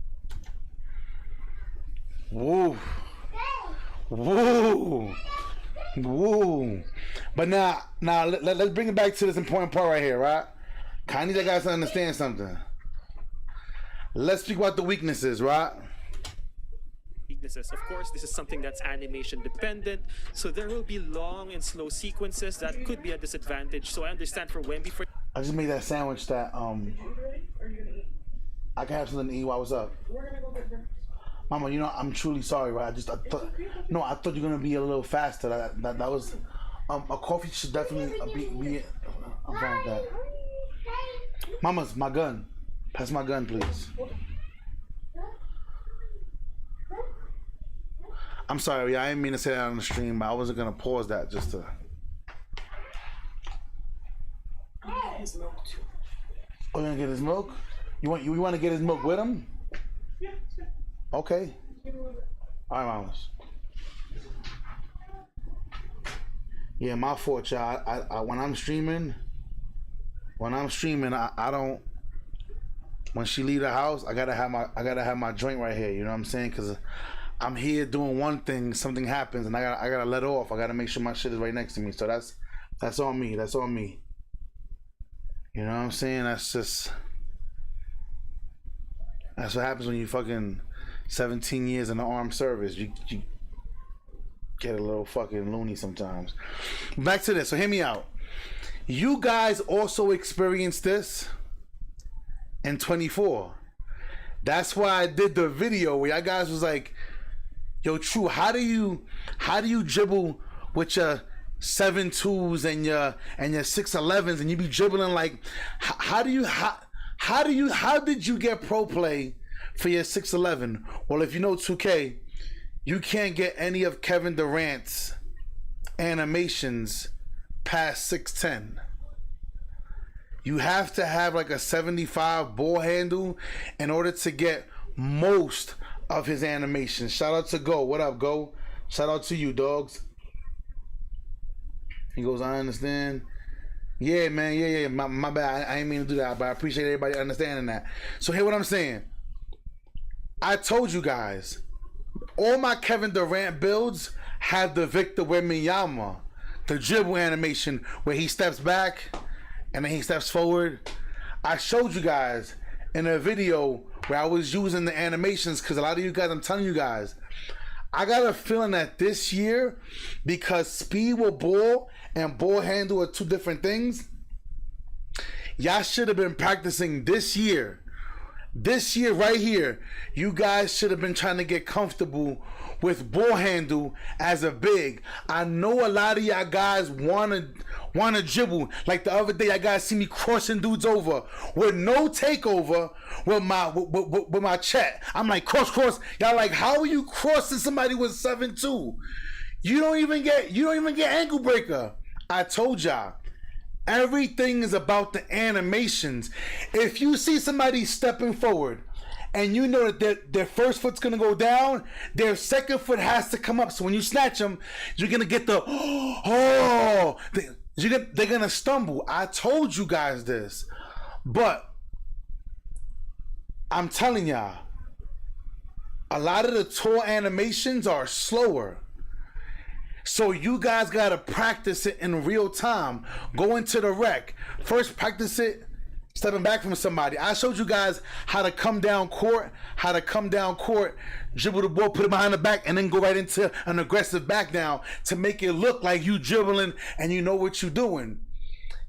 Woo. Woo. Woo. But now let's bring it back to this important part right here, right? I need you guys to understand something. Let's speak about the weaknesses, right? Weaknesses. Of course, this is something that's animation dependent, so there will be long and slow sequences that could be a disadvantage. So I understand for Wemby, for I just made that sandwich that I can have something to eat while I was up. Mama, you know I'm truly sorry, right? I thought you were gonna be a little faster. That was a coffee should definitely be I'm fine with that. Mama's my gun. Pass my gun, please. I'm sorry, I didn't mean to say that on the stream, but I wasn't gonna pause that just to. Oh, you gonna get his milk? You want to get his milk with him? Yeah. Okay. All right, mamas. Yeah, my fault, y'all. I when I'm streaming, I don't. When she leave the house, I gotta have my joint right here. You know what I'm saying? Cause I'm here doing one thing, something happens, and I gotta let off. I gotta make sure my shit is right next to me. So that's on me. That's on me. You know what I'm saying? That's what happens when you fucking 17 years in the armed service. You get a little fucking loony sometimes. Back to this. So hear me out. You guys also experienced this in 24. That's why I did the video where y'all guys was like, yo, True, how do you dribble with your 7-2s and your 6-11s, and you be dribbling like, how did you get pro play for your 6-11? Well, if you know 2K, you can't get any of Kevin Durant's animations past 6'10". You have to have like a 75 ball handle in order to get most of his animations. Shout out to Go. What up, Go? Shout out to you, dogs. He goes, I understand. Yeah, man. Yeah. My bad. I ain't mean to do that, but I appreciate everybody understanding that. So hear what I'm saying. I told you guys, all my Kevin Durant builds have the Victor Wembanyama, the dribble animation where he steps back and then he steps forward. I showed you guys in a video where I was using the animations because a lot of you guys, I'm telling you guys, I got a feeling that this year, because speed with ball and ball handle are two different things, y'all should have been practicing this year. This year right here, you guys should have been trying to get comfortable with ball handle as a big. I know a lot of y'all guys wanna dribble. Like the other day, y'all guys see me crossing dudes over with no takeover with my chat. I'm like, cross. Y'all like, how are you crossing somebody with 7'2"? You don't even get ankle breaker. I told y'all. Everything is about the animations. If you see somebody stepping forward and you know that their first foot's going to go down, their second foot has to come up. So when you snatch them, you're going to get the, they're going to stumble. I told you guys this. But I'm telling y'all, a lot of the tour animations are slower. So you guys gotta practice it in real time. Go into the rec. First practice it stepping back from somebody. I showed you guys how to come down court, dribble the ball, put it behind the back, and then go right into an aggressive back down to make it look like you dribbling and you know what you're doing.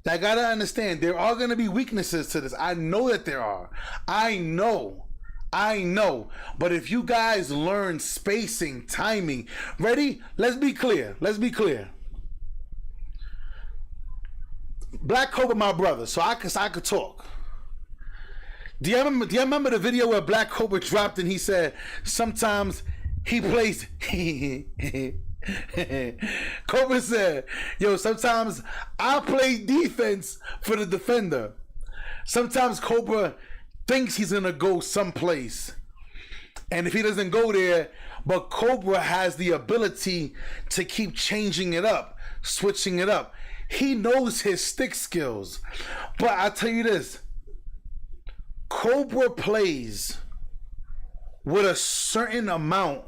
I gotta understand, there are gonna be weaknesses to this. I know that there are. I know. But if you guys learn spacing, timing, ready? Let's be clear. Black Cobra, my brother, so I could talk. Do you remember the video where Black Cobra dropped and he said sometimes he plays Cobra said, yo, sometimes I play defense for the defender. Sometimes Cobra thinks he's gonna go someplace, and if he doesn't go there, but Cobra has the ability to keep changing it up, switching it up. He knows his stick skills. But I tell you this, Cobra plays with a certain amount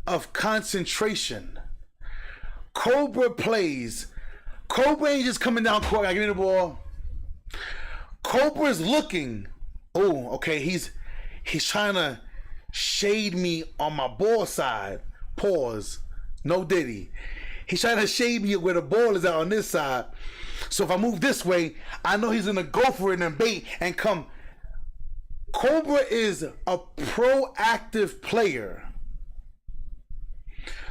of concentration. Cobra ain't just coming down court, I give me the ball. Cobra's looking, oh, okay, he's trying to shade me on my ball side. Pause. No diddy. He's trying to shade me where the ball is out on this side. So if I move this way, I know he's gonna go for it and bait and come. Cobra is a proactive player.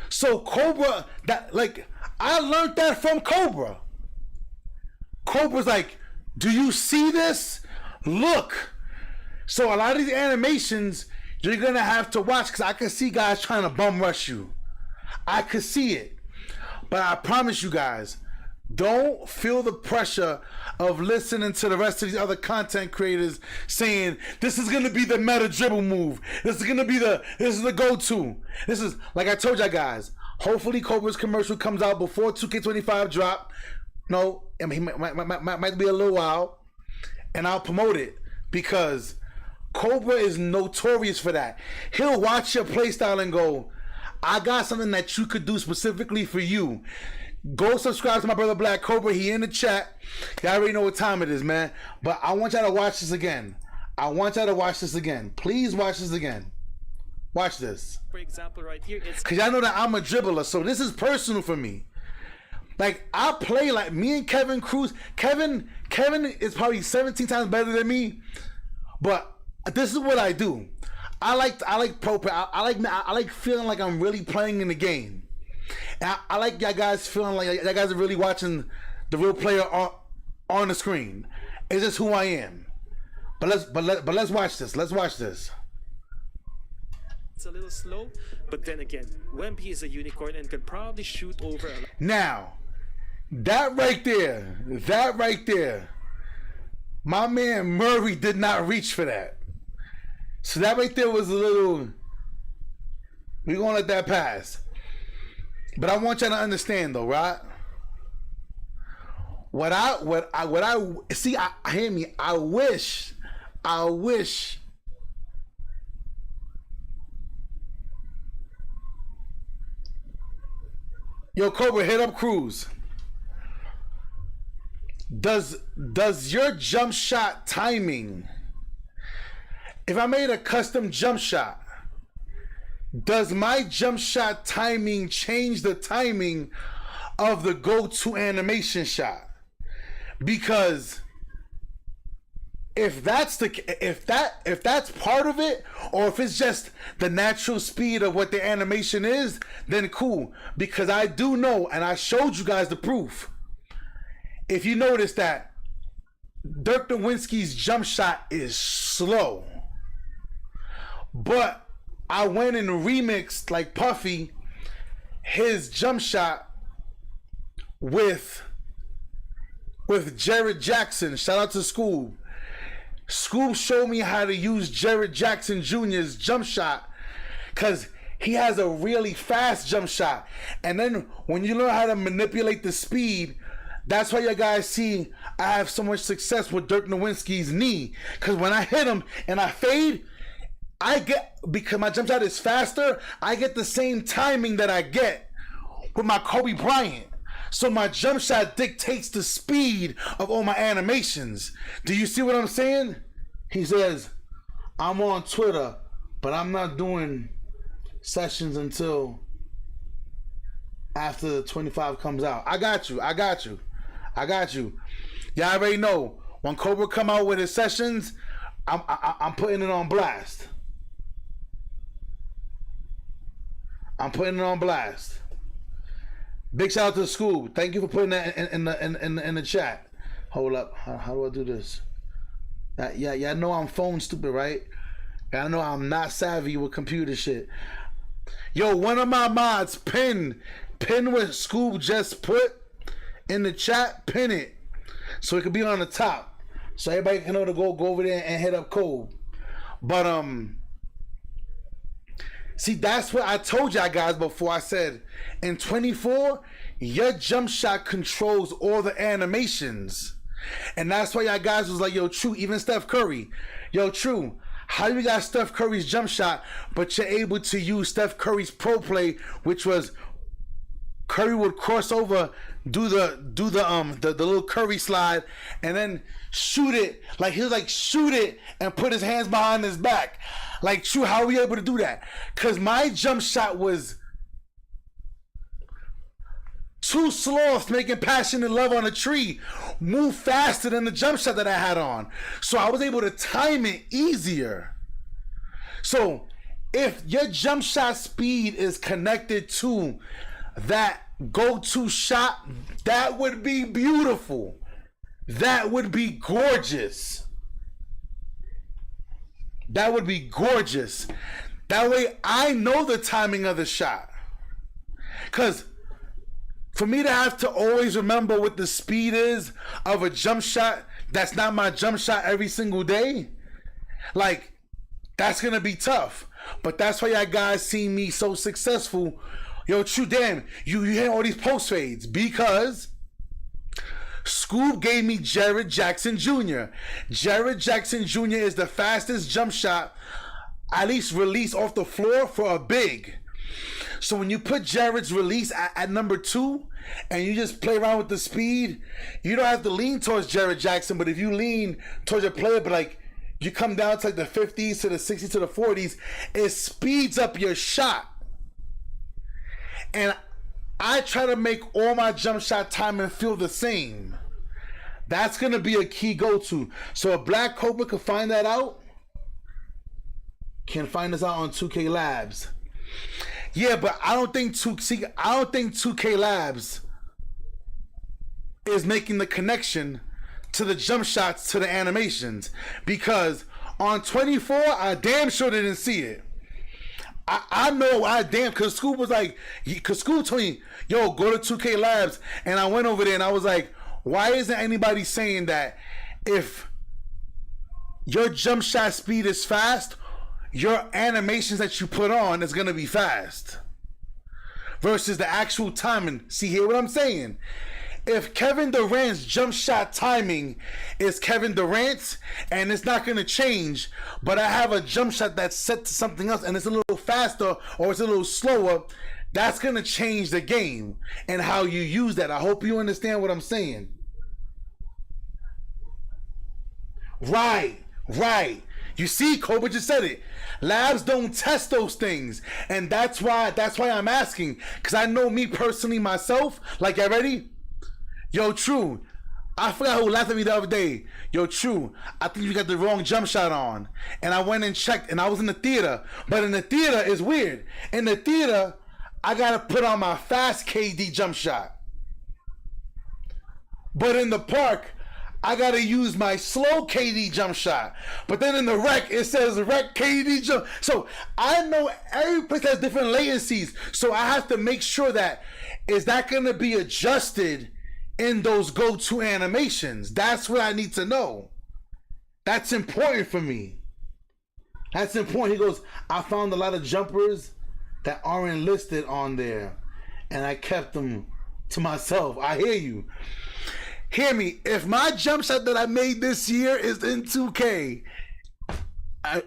So Cobra, I learned that from Cobra. Cobra's like, do you see this? Look. So a lot of these animations, you're going to have to watch, because I can see guys trying to bum rush you. I could see it. But I promise you guys, don't feel the pressure of listening to the rest of these other content creators saying, this is going to be the meta dribble move. This is the go-to. This is, like I told y'all guys, hopefully Cobra's commercial comes out before 2K25 drop. No, I mean, he might be a little while, and I'll promote it, because Cobra is notorious for that. He'll watch your playstyle and go, I got something that you could do specifically for you. Go subscribe to my brother Black Cobra. He in the chat. Y'all already know what time it is, man. But I want y'all to watch this again. Please watch this again. Watch this. For example, right here, it's Cause y'all know that I'm a dribbler, so this is personal for me. Like I play like me and Kevin Cruz. Kevin is probably 17 times better than me, but this is what I do. I like pro play. I like feeling like I'm really playing in the game. And I like y'all guys feeling like y'all guys are really watching the real player on the screen. It's just who I am. But let's watch this. Let's watch this. a little slow, but then again, Wemby is a unicorn and can probably shoot over a lot. Now, that right there, my man Murray did not reach for that. So that right there was a little, we're gonna let that pass. But I want y'all to understand though, right? What I see, hear me, I wish yo, Cobra, hit up Cruz. Does your jump shot timing, if I made a custom jump shot, does my jump shot timing change the timing of the go-to animation shot? Because if that's part of it, or if it's just the natural speed of what the animation is, then cool. Because I do know, and I showed you guys the proof. If you notice that Dirk Nowitzki's jump shot is slow, but I went and remixed like Puffy his jump shot with Jared Jackson. Shout out to Scoob. Scoob showed me how to use Jared Jackson Jr.'s jump shot, because he has a really fast jump shot. And then when you learn how to manipulate the speed, that's why you guys see I have so much success with Dirk Nowitzki's knee. Because when I hit him and I fade, because my jump shot is faster, I get the same timing that I get with my Kobe Bryant. So my jump shot dictates the speed of all my animations. Do you see what I'm saying? He says, I'm on Twitter, but I'm not doing sessions until after the 25 comes out. I got you. Y'all already know, when Cobra come out with his sessions, I'm putting it on blast. Big shout out to Scoob. Thank you for putting that in the chat. Hold up. How do I do this? Yeah, y'all know I'm phone stupid, right? Y'all know I'm not savvy with computer shit. Yo, one of my mods, pin what Scoob just put in the chat, pin it, so it could be on the top, so everybody can know to go over there and hit up Code. But see, that's what I told y'all guys before. I said in 24, your jump shot controls all the animations, and that's why y'all guys was like, yo, True, even Steph Curry, yo, True, how you got Steph Curry's jump shot, but you're able to use Steph Curry's pro play, which was Curry would cross over, do the little Curry slide, and then shoot it. Like he was like, shoot it and put his hands behind his back. Like, True, how are we able to do that? Cause my jump shot was two sloths making passionate love on a tree move faster than the jump shot that I had on. So I was able to time it easier. So if your jump shot speed is connected to that go-to shot, that would be beautiful. That would be gorgeous. That would be gorgeous. That way I know the timing of the shot. Because for me to have to always remember what the speed is of a jump shot that's not my jump shot every single day, like, that's going to be tough. But that's why y'all guys see me so successful. Yo, True, damn, you hit all these post fades because Scoob gave me Jared Jackson Jr. Jared Jackson Jr. is the fastest jump shot, at least release off the floor for a big. So when you put Jared's release at number 2 and you just play around with the speed, you don't have to lean towards Jared Jackson, but if you lean towards a player, but like you come down to like the 50s to the 60s to the 40s, it speeds up your shot. And I try to make all my jump shot timing feel the same. That's going to be a key go-to. So if Black Cobra can find that out, can find us out on 2K Labs. Yeah, but I don't think 2K Labs is making the connection to the jump shots to the animations, because on 24 I damn sure didn't see it. I know because Scoop was like, because Scoop told me, yo, go to 2K Labs, and I went over there and I was like, why isn't anybody saying that if your jump shot speed is fast, your animations that you put on is gonna be fast versus the actual timing? See, hear what I'm saying? If Kevin Durant's jump shot timing is Kevin Durant's and it's not going to change, but I have a jump shot that's set to something else and it's a little faster or it's a little slower, that's going to change the game and how you use that. I hope you understand what I'm saying. Right. You see, Cobra just said it. Labs don't test those things, and that's why I'm asking, because I know me personally myself. Like, you ready? Yo, True, I forgot who laughed at me the other day. Yo, True, I think you got the wrong jump shot on. And I went and checked, and I was in the theater. But in the theater, it's weird. In the theater, I got to put on my fast KD jump shot. But in the park, I got to use my slow KD jump shot. But then in the rec, it says rec KD jump. So I know every place has different latencies. So I have to make sure that, is that going to be adjusted in those go-to animations? That's what I need to know. That's important for me. That's important. He goes, I found a lot of jumpers that aren't listed on there, and I kept them to myself. I hear you. Hear me. If my jump shot that I made this year is in 2K,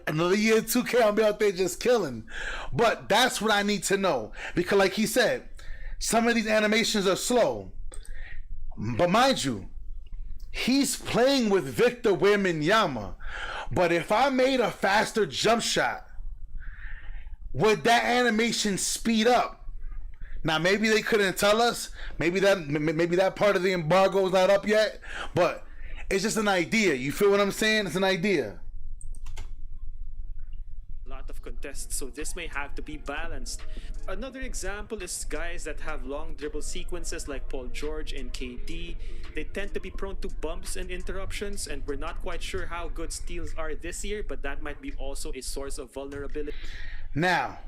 another year in 2K, I'll be out there just killing. But that's what I need to know, because like he said, some of these animations are slow. But mind you, he's playing with Victor Wembanyama. But if I made a faster jump shot, would that animation speed up? Now maybe they couldn't tell us. Maybe that part of the embargo is not up yet. But it's just an idea. You feel what I'm saying? It's an idea. Lot of contests, so this may have to be balanced. Another example is guys that have long dribble sequences like Paul George and KD. They tend to be prone to bumps and interruptions, and we're not quite sure how good steals are this year, but that might be also a source of vulnerability. Now,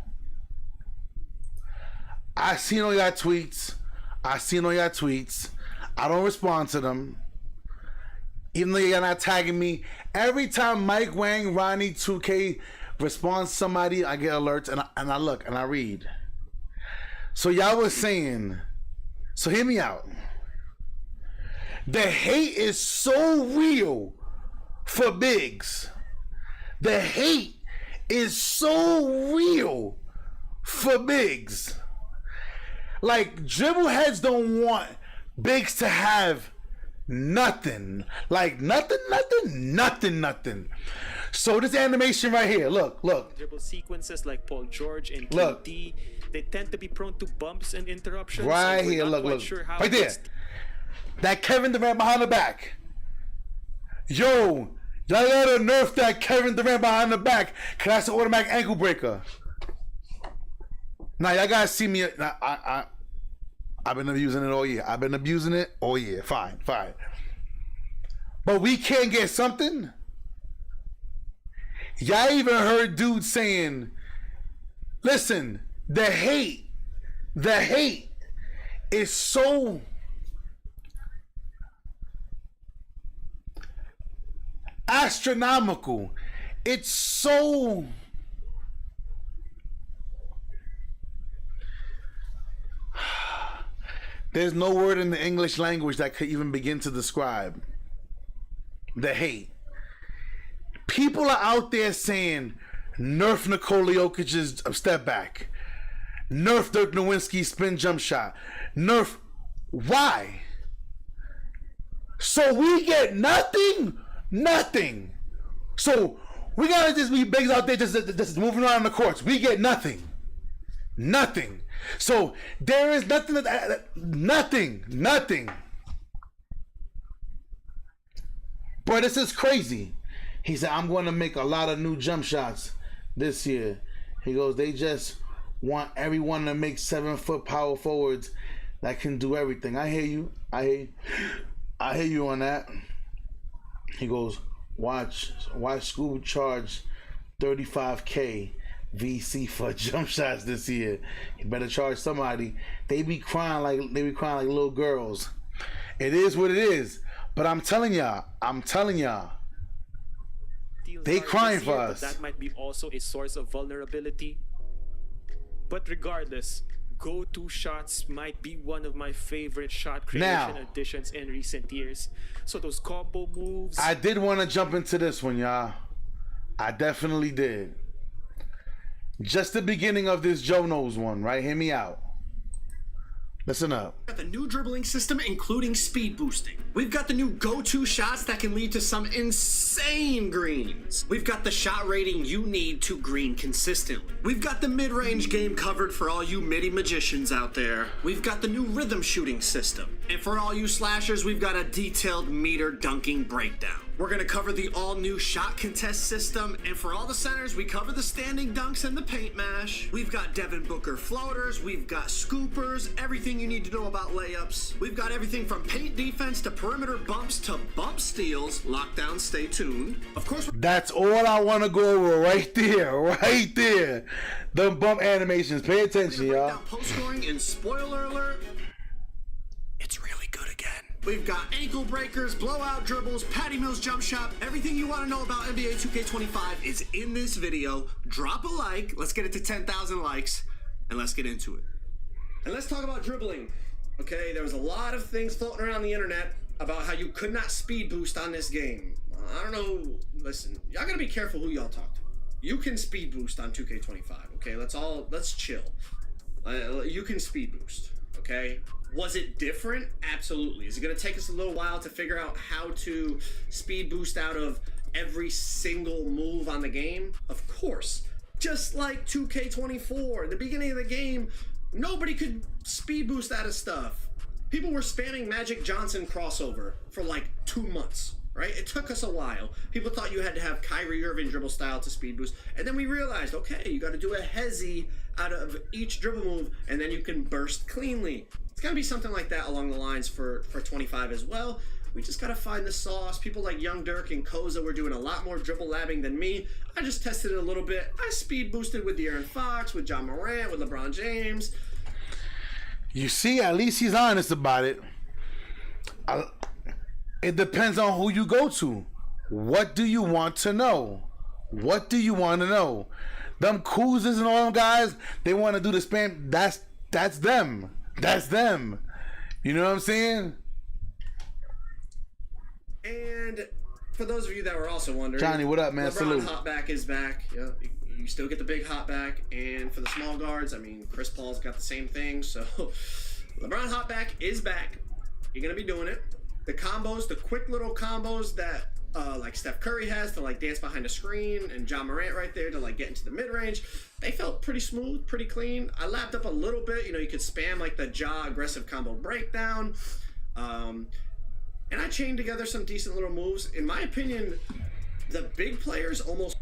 I seen all your tweets. I don't respond to them, even though you're not tagging me. Every time Mike Wang, Ronnie, 2K responds to somebody, I get alerts and I look and I read. So y'all was saying, so hear me out. The hate is so real for bigs. The hate is so real for bigs. Like, dribble heads don't want bigs to have nothing. Like, nothing. So this animation right here, look. Dribble sequences like Paul George and KD, they tend to be prone to bumps and interruptions. Right here, look. Sure right there. That Kevin Durant behind the back. Yo, y'all gotta nerf that Kevin Durant behind the back, cause that's an automatic ankle breaker. Now y'all gotta see me. I've been abusing it all year. Fine. But we can't get something. Y'all even heard dudes saying, listen, the hate is so astronomical. It's so there's no word in the English language that could even begin to describe the hate. People are out there saying, nerf Nikola Jokic's step back, nerf Dirk Nowitzki's spin jump shot, nerf. Why? So we get nothing. So we gotta just be bigs out there just moving around the courts. We get nothing. Nothing. So there is nothing nothing. Bro, this is crazy. He said, I'm gonna make a lot of new jump shots this year. He goes, they just want everyone to make 7-foot power forwards that can do everything. I hear you. I hear you on that. He goes, watch Scoob charge $35K VC for jump shots this year. You better charge somebody. They be crying like little girls. It is what it is. But I'm telling y'all, they crying for us. That might be also a source of vulnerability. But regardless, go-to shots might be one of my favorite shot creation additions in recent years. So those combo moves. I did want to jump into this one, y'all. I definitely did. Just the beginning of this Joe Knows one, right? Hear me out. Listen up. Got the new dribbling system, including speed boosting. We've got the new go-to shots that can lead to some insane greens. We've got the shot rating you need to green consistently. We've got the mid-range game covered for all you midi magicians out there. We've got the new rhythm shooting system. And for all you slashers, we've got a detailed meter dunking breakdown. We're gonna cover the all-new shot contest system, and for all the centers, we cover the standing dunks and the paint mash. We've got Devin Booker floaters, we've got scoopers, everything you need to know about layups. We've got everything from paint defense to perimeter bumps to bump steals. Lockdown, stay tuned. Of course, that's all I want to go over right there. The bump animations. Pay attention, y'all. Post scoring, and spoiler alert, it's really good again. We've got ankle breakers, blowout dribbles, Patty Mills jump shot. Everything you want to know about NBA 2K25 is in this video. Drop a like. Let's get it to 10,000 likes, and let's get into it. And let's talk about dribbling. Okay, there was a lot of things floating around the internet about how you could not speed boost on this game. I don't know. Listen, y'all gotta be careful who y'all talk to. You can speed boost on 2K25. Okay, let's chill. You can speed boost. Okay. Was it different? Absolutely. Is it going to take us a little while to figure out how to speed boost out of every single move on the game? Of course. Just like 2K24. In the beginning of the game, nobody could speed boost out of stuff. People were spamming Magic Johnson crossover for like 2 months, right? It took us a while. People thought you had to have Kyrie Irving dribble style to speed boost. And then we realized, okay, you got to do a hezzy out of each dribble move, and then you can burst cleanly. It's gonna be something like that along the lines for 25 as well. We just gotta find the sauce. People like Young Dirk and Koza were doing a lot more dribble labbing than me. I just tested it a little bit. I speed boosted with De'Aaron Fox, with John Morant, with LeBron James. You see, at least he's honest about it. It depends on who you go to. What do you want to know? What do you want to know? Them Kuzas and all them guys, they want to do the spam. That's them. That's them. You know what I'm saying? And for those of you that were also wondering, Johnny, what up, man? LeBron Salute. Hotback is back. Yeah, you still get the big hotback. And for the small guards, I mean, Chris Paul's got the same thing. So LeBron Hotback is back. You're gonna be doing it. The combos, the quick little combos that like Steph Curry has to like dance behind a screen, and John Morant right there to like get into the mid-range, they felt pretty smooth, pretty clean. I lapped up a little bit. You know, you could spam like the jaw aggressive combo breakdown. And I chained together some decent little moves. In my opinion, the big players almost...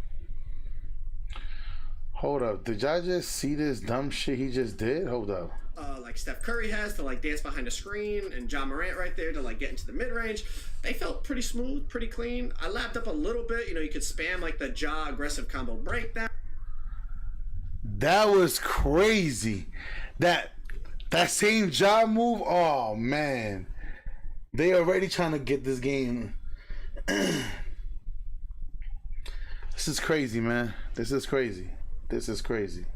Hold up. Did y'all just see this dumb shit he just did? Hold up. Like Steph Curry has to like dance behind a screen, and John Morant right there to like get into the mid-range. They felt pretty smooth, pretty clean. I lapped up a little bit. You know, you could spam like the jaw aggressive combo breakdown. That was crazy. That same jaw move. Oh man, they already trying to get this game. This is crazy, man. This is crazy. This is crazy.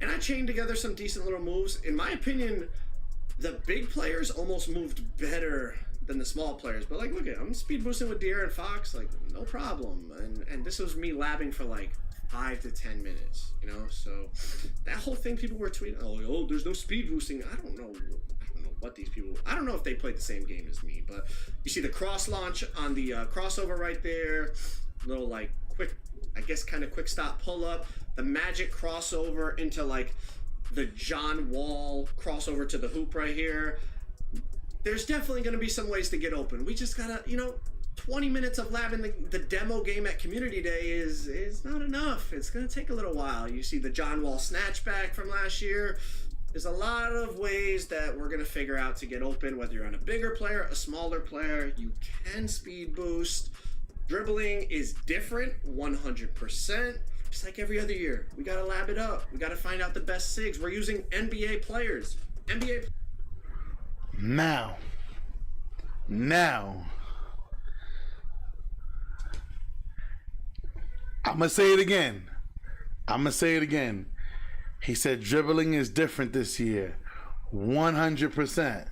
And I chained together some decent little moves. In my opinion, the big players almost moved better than the small players. But like, look at, I'm speed boosting with De'Aaron Fox, like no problem. And this was me labbing for like 5 to 10 minutes, you know. So that whole thing, people were tweeting, oh, there's no speed boosting. I don't know what these people, I don't know if they played the same game as me, but you see the cross launch on the crossover right there, little like quick, I guess kind of quick stop pull up, the magic crossover into like the John Wall crossover to the hoop right here. There's definitely going to be some ways to get open. We just gotta, 20 minutes of labbing the demo game at Community Day is not enough. It's going to take a little while. You see the John Wall snatchback from last year. There's a lot of ways that we're going to figure out to get open, whether you're on a bigger player, a smaller player. You can speed boost. Dribbling is different, 100%. Just like every other year. We got to lab it up. We got to find out the best SIGs. We're using NBA players. Now, I'm going to say it again. He said dribbling is different this year. 100%.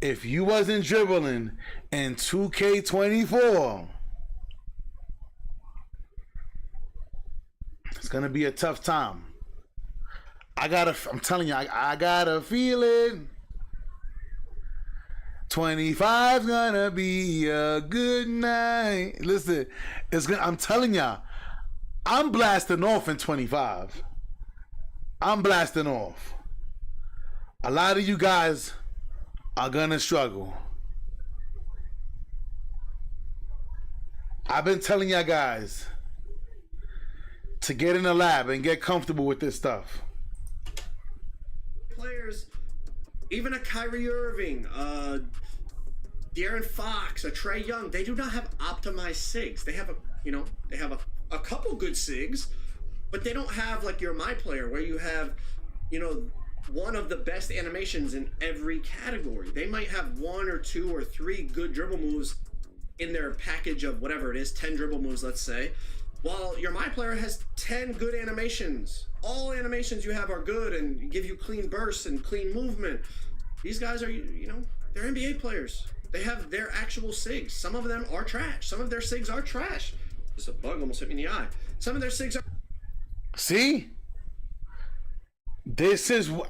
If you wasn't dribbling in 2K24, it's going to be a tough time. I'm telling you, I got a feeling 25's gonna be a good night. Listen, I'm telling y'all, I'm blasting off in 25. I'm blasting off. A lot of you guys are gonna struggle. I've been telling y'all guys to get in the lab and get comfortable with this stuff. Players, even a Kyrie Irving, De'Aaron Fox, a Trey Young, they do not have optimized SIGs. They have a couple good SIGs, but they don't have like your My Player where you have, one of the best animations in every category. They might have 1 or 2 or 3 good dribble moves in their package of whatever it is, 10 dribble moves, let's say, while your My Player has 10 good animations. All animations you have are good and give you clean bursts and clean movement. These guys are, they're NBA players. They have their actual SIGs. Some of them are trash. Some of their SIGs are trash. Just a bug almost hit me in the eye. Some of their SIGs are... See?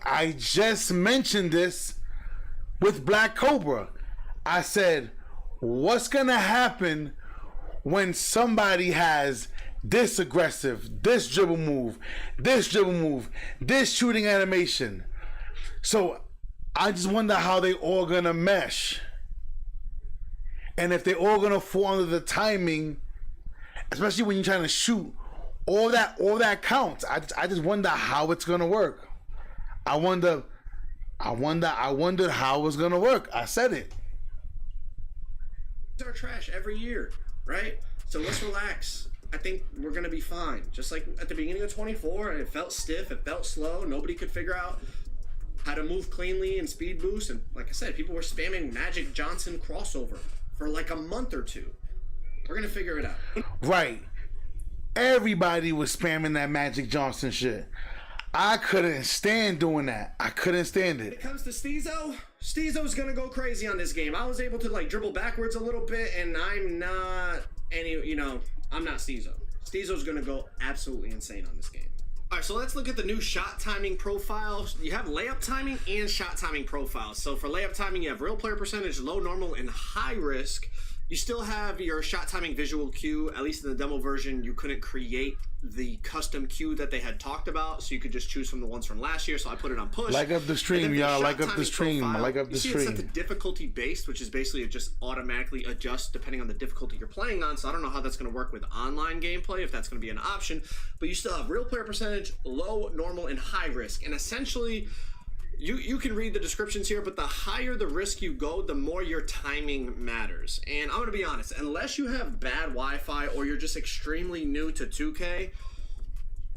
I just mentioned this with Black Cobra. I said, what's going to happen when somebody has this aggressive, this dribble move, this shooting animation? So I just wonder how they all gonna mesh, and if they all gonna fall under the timing, especially when you're trying to shoot. All that counts. I just wonder how it's gonna work. I wondered how it's gonna work. I said it. They're trash every year, right? So let's relax. I think we're going to be fine. Just like at the beginning of 24, it felt stiff, it felt slow. Nobody could figure out how to move cleanly and speed boost. And like I said, people were spamming Magic Johnson crossover for like a month or two. We're going to figure it out. Right. Everybody was spamming that Magic Johnson shit. I couldn't stand doing that. I couldn't stand it. When it comes to Steezo's going to go crazy on this game. I was able to like dribble backwards a little bit, and I'm not I'm not Steezo. Steezo's going to go absolutely insane on this game. All right, so let's look at the new shot timing profile. You have layup timing and shot timing profiles. So for layup timing, you have real player percentage, low, normal, and high risk. You still have your shot timing visual cue. At least in the demo version, you couldn't create the custom cue that they had talked about, so you could just choose from the ones from last year. So I put it on push. Like up the stream, y'all. Like up the stream. Like up the stream. It's set to difficulty based, which is basically it just automatically adjusts depending on the difficulty you're playing on. So I don't know how that's going to work with online gameplay, if that's going to be an option. But you still have real player percentage, low, normal, and high risk. And essentially, you can read the descriptions here, but the higher the risk you go, the more your timing matters. And I'm going to be honest, unless you have bad Wi-Fi or you're just extremely new to 2K,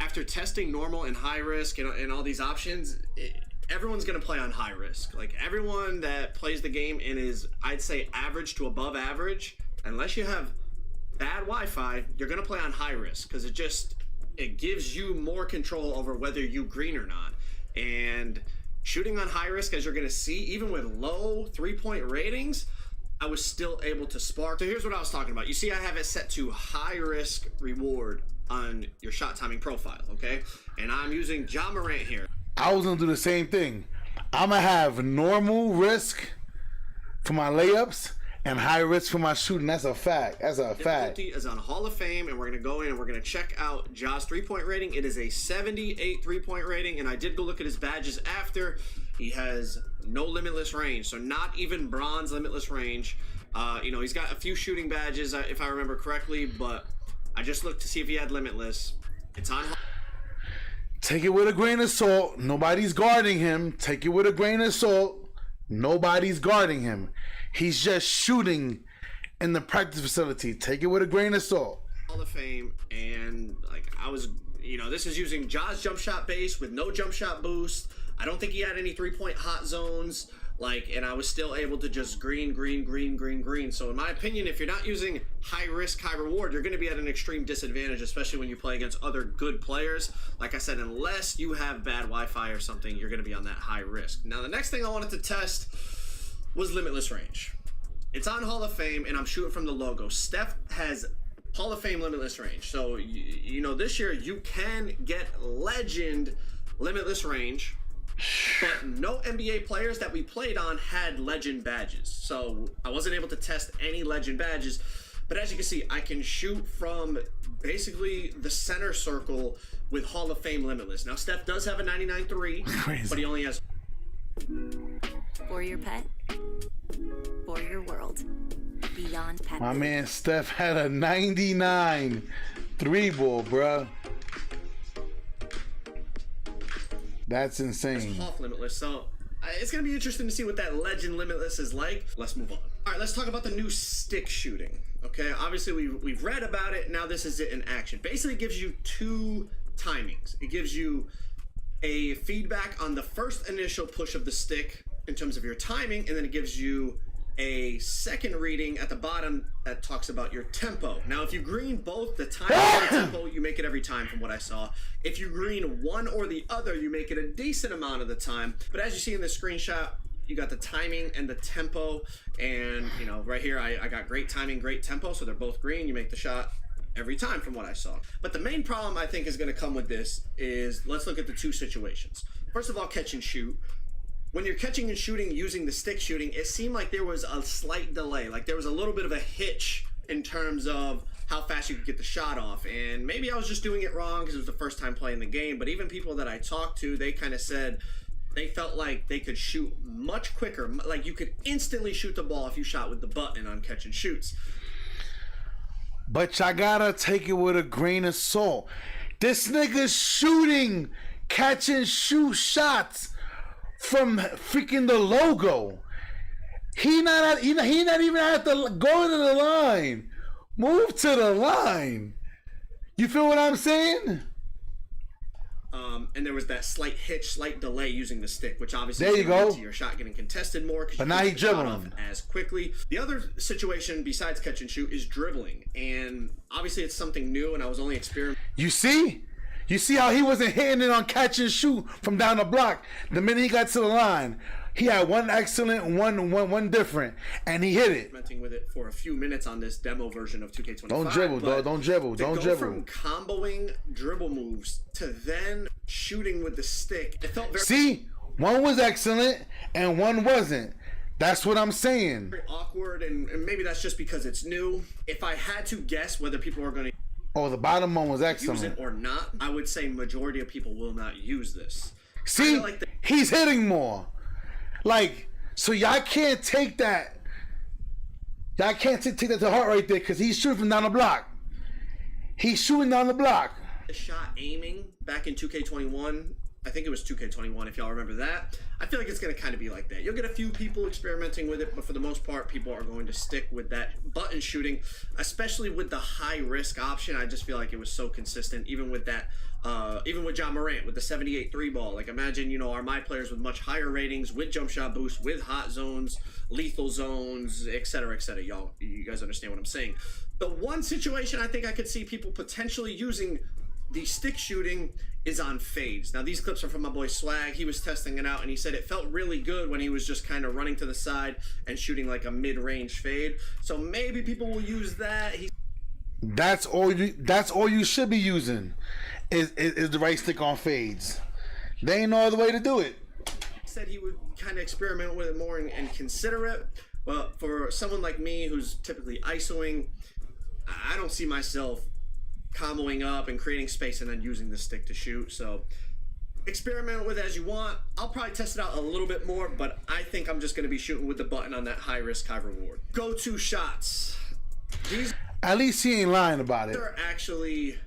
after testing normal and high risk and all these options, everyone's going to play on high risk. Like everyone that plays the game and is, I'd say, average to above average, unless you have bad Wi-Fi, you're going to play on high risk because it gives you more control over whether you green or not. And shooting on high risk, as you're going to see, even with low 3-point ratings, I was still able to spark. So here's what I was talking about. You see I have it set to high risk reward on your shot timing profile, okay? And I'm using Ja Morant here. I was going to do the same thing. I'm gonna have normal risk for my layups and high risk for my shooting. That's a fact. That's a fact. Difficulty is on Hall of Fame, and we're going to go in and we're going to check out Ja's three-point rating. It is a 78 three-point rating, and I did go look at his badges after. He has no limitless range, so not even bronze limitless range. You know, he's got a few shooting badges, if I remember correctly, but I just looked to see if he had limitless. It's on. Take it with a grain of salt. Nobody's guarding him. Take it with a grain of salt. Nobody's guarding him. He's just shooting in the practice facility. Take it with a grain of salt. Hall of Fame, and like I was, you know, this is using Ja's jump shot base with no jump shot boost. I don't think he had any three-point hot zones, like, and I was still able to just green. So in my opinion, if you're not using high risk, high reward, you're going to be at an extreme disadvantage, especially when you play against other good players. Like I said, unless you have bad Wi-Fi or something, you're going to be on that high risk. Now, the next thing I wanted to test was limitless range. It's on Hall of Fame, and I'm shooting from the logo. Steph has Hall of Fame limitless range. So, you know, this year you can get legend limitless range, but no NBA players that we played on had legend badges. So I wasn't able to test any legend badges. But as you can see, I can shoot from basically the center circle with Hall of Fame limitless. Now, Steph does have a 99.3, but he only has... For your pet, for your world, beyond pet. My man Steph had a 99 3-ball, bruh. That's insane. Half limitless. So it's gonna be interesting to see what that legend limitless is like. Let's move on. All right, let's talk about the new stick shooting. Okay, obviously we've read about it. Now this is it in action. Basically, it gives you two timings. It gives you a feedback on the first initial push of the stick in terms of your timing, and then it gives you a second reading at the bottom that talks about your tempo. Now, if you green both the timing and the tempo, you make it every time from what I saw. If you green one or the other, you make it a decent amount of the time. But as you see in the screenshot, you got the timing and the tempo, and you know, right here I got great timing, great tempo, so they're both green. You make the shot every time from what I saw. But the main problem I think is going to come with this is, let's look at the two situations. First of all, catch and shoot. When you're catching and shooting using the stick shooting, it seemed like there was a slight delay. Like there was a little bit of a hitch in terms of how fast you could get the shot off. And maybe I was just doing it wrong because it was the first time playing the game. But even people that I talked to, they kind of said they felt like they could shoot much quicker. Like you could instantly shoot the ball if you shot with the button on catch and shoots. But y'all gotta take it with a grain of salt. This nigga's shooting catch and shoot shots from freaking the logo. He not even have to go to the line. Move to the line. You feel what I'm saying? And there was that slight hitch, slight delay using the stick, which obviously there you go. lead to your shot getting contested more because you now he can't shot off dribbling as quickly. The other situation besides catch and shoot is dribbling, and obviously it's something new, and I was only experimenting. You see how he wasn't hitting it on catch and shoot from down the block. The minute he got to the line, he had one excellent, one different, and he hit it. Experimenting with it for a few minutes on this demo version of 2K25. Don't dribble, dog. Don't dribble. Don't dribble. From comboing dribble moves to then shooting with the stick, it felt very... See, one was excellent and one wasn't. That's what I'm saying. Very awkward, and maybe that's just because it's new. If I had to guess whether people are going to Oh, the bottom one was use excellent. it or not, I would say majority of people will not use this. See, Like he's hitting more. Like, so y'all can't take that. Y'all can't take that to heart right there because he's shooting from down the block. He's shooting down the block. the shot aiming back in 2K21. I think it was 2K21 if y'all remember that. I feel like it's going to kind of be like that. You'll get a few people experimenting with it, but for the most part, people are going to stick with that button shooting, especially with the high risk option. I just feel like it was so consistent, even with that, even with John Morant, with the 78 3 ball. Like imagine, you know, our my players with much higher ratings, with jump shot boost, with hot zones, lethal zones, etc., etc. Y'all, you guys understand what I'm saying. The one situation I think I could see people potentially using the stick shooting is on fades. Now these clips are from my boy Swag. He was testing it out and he said it felt really good when he was just kind of running to the side and shooting like a mid-range fade. So maybe people will use that. That's all you should be using is the right stick on fades. There ain't no other way to do it. said he would kind of experiment with it more and consider it. But for someone like me who's typically ISOing, I don't see myself comboing up and creating space and then using the stick to shoot. So experiment with it as you want. I'll probably test it out a little bit more, but I think I'm just going to be shooting with the button on that high risk, high reward. Go-to shots. These At least he ain't lying about it. are actually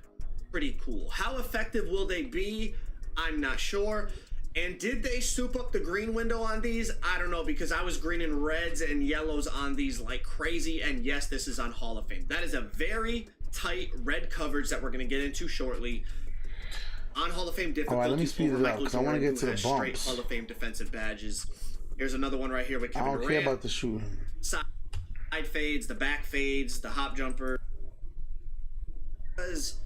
pretty cool. How effective will they be? I'm not sure. And did they soup up the green window on these? I don't know, because I was greening reds and yellows on these like crazy. And yes, this is on Hall of Fame. That is a very tight red coverage that we're going to get into shortly. On Hall of Fame difficulty. All right, let me speed it up because I want to get to the straight bumps. Hall of Fame defensive badges. Here's another one right here with Kevin I don't Durant. care about the shooting. Side fades, the back fades, the hop jumper. Because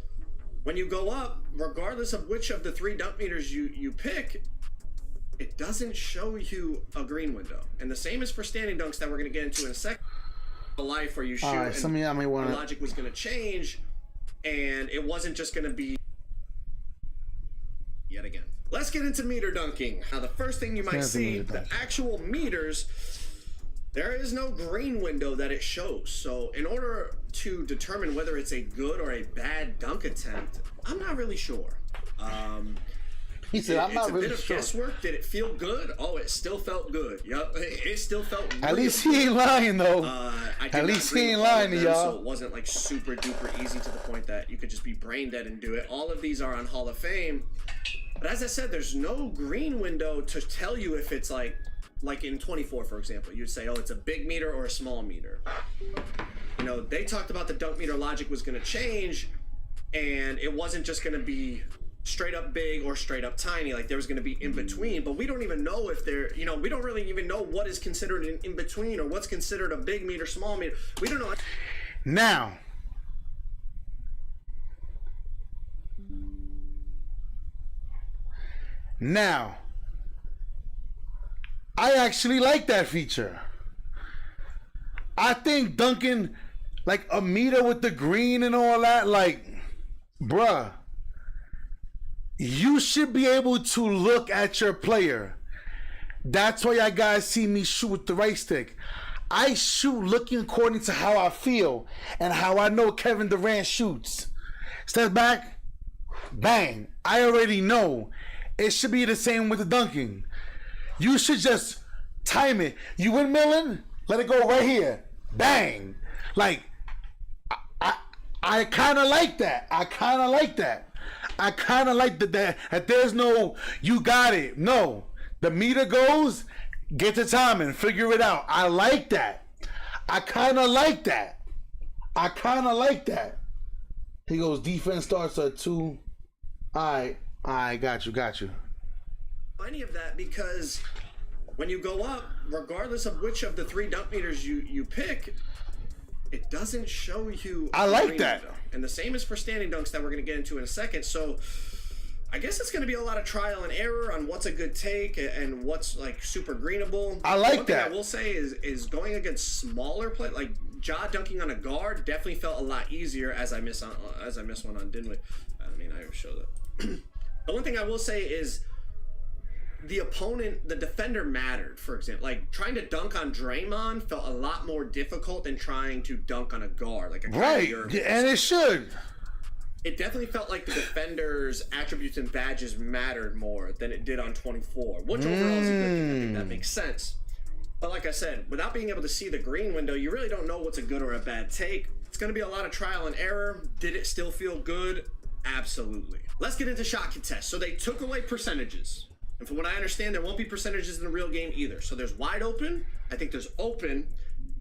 when you go up, regardless of which of the 3 dunk meters you pick, it doesn't show you a green window. And the same is for standing dunks that we're going to get into in a second. A life where you shoot, All right, some of y'all may the want to. logic was going to change, and it wasn't just going to be yet again. Let's get into meter dunking. Now, the first thing you might see, the actual meters, there is no green window that it shows. So in order to determine whether it's a good or a bad dunk attempt, I'm not really sure. He said, "I'm not really It's a bit of sure." guesswork. Did it feel good? Oh, it still felt good. Yep, it still felt. At least he ain't lying though. At least he ain't lying to y'all. So it wasn't like super duper easy to the point that you could just be brain dead and do it. All of these are on Hall of Fame. But as I said, there's no green window to tell you if it's like in 24, for example, you'd say, oh, it's a big meter or a small meter. You know, they talked about the dunk meter logic was going to change, and it wasn't just going to be straight up big or straight up tiny. Like there was going to be in between, but we don't even know if they're, you know, we don't really even know what is considered an in between or what's considered a big meter, small meter. We don't know. Now, I actually like that feature. I think dunking like a meter with the green and all that, like, bruh, you should be able to look at your player. That's why y'all guys see me shoot with the right stick. I shoot looking according to how I feel and how I know Kevin Durant shoots. Step back, bang. I already know. It should be the same with the dunking. You should just time it. You windmilling? Let it go right here. Bang. Like, I kind of like that. I kind of like that there's no, you got it. No. The meter goes, get the timing, figure it out. I like that. I kind of like that. He goes, defense starts at 2. All right, got you. Any of that, because when you go up, regardless of which of the 3 dunk meters you pick, it doesn't show you. I like that. Window. And the same is for standing dunks that we're going to get into in a second. So I guess it's going to be a lot of trial and error on what's a good take and what's like super greenable. I like One thing that. I will say is going against smaller play, like jaw dunking on a guard, definitely felt a lot easier as I miss one on Dinwiddie. I mean, I show that. The one thing I will say is the opponent, the defender mattered, for example. Like, trying to dunk on Draymond felt a lot more difficult than trying to dunk on a guard. Like a Right, and it should. It definitely felt like the defender's attributes and badges mattered more than it did on 24, which overall is a good thing. I think that makes sense. But like I said, without being able to see the green window, you really don't know what's a good or a bad take. It's going to be a lot of trial and error. Did it still feel good? Absolutely. Let's get into shot contest. So they took away percentages. And from what I understand, there won't be percentages in the real game either. So there's wide open, I think there's open,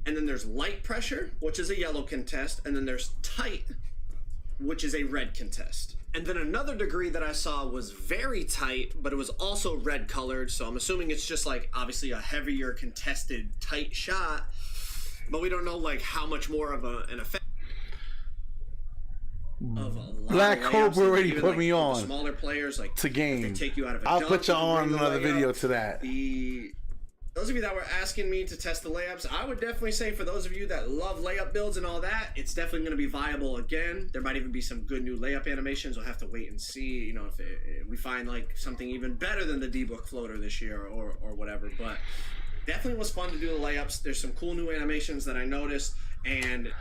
and then there's light pressure, which is a yellow contest, and then there's tight, which is a red contest. And then another degree that I saw was very tight, but it was also red colored. So I'm assuming it's just like obviously a heavier contested tight shot, but we don't know like how much more of an effect. Black Hope already put me on. Smaller players like to game. They take you out of a I'll dunk, put you on bring the another layup. video to that. The Those of you that were asking me to test the layups, I would definitely say for those of you that love layup builds and all that, it's definitely going to be viable again. There might even be some good new layup animations. We'll have to wait and see, you know, if we find like something even better than the D-Book floater this year or whatever. But definitely was fun to do the layups. There's some cool new animations that I noticed, and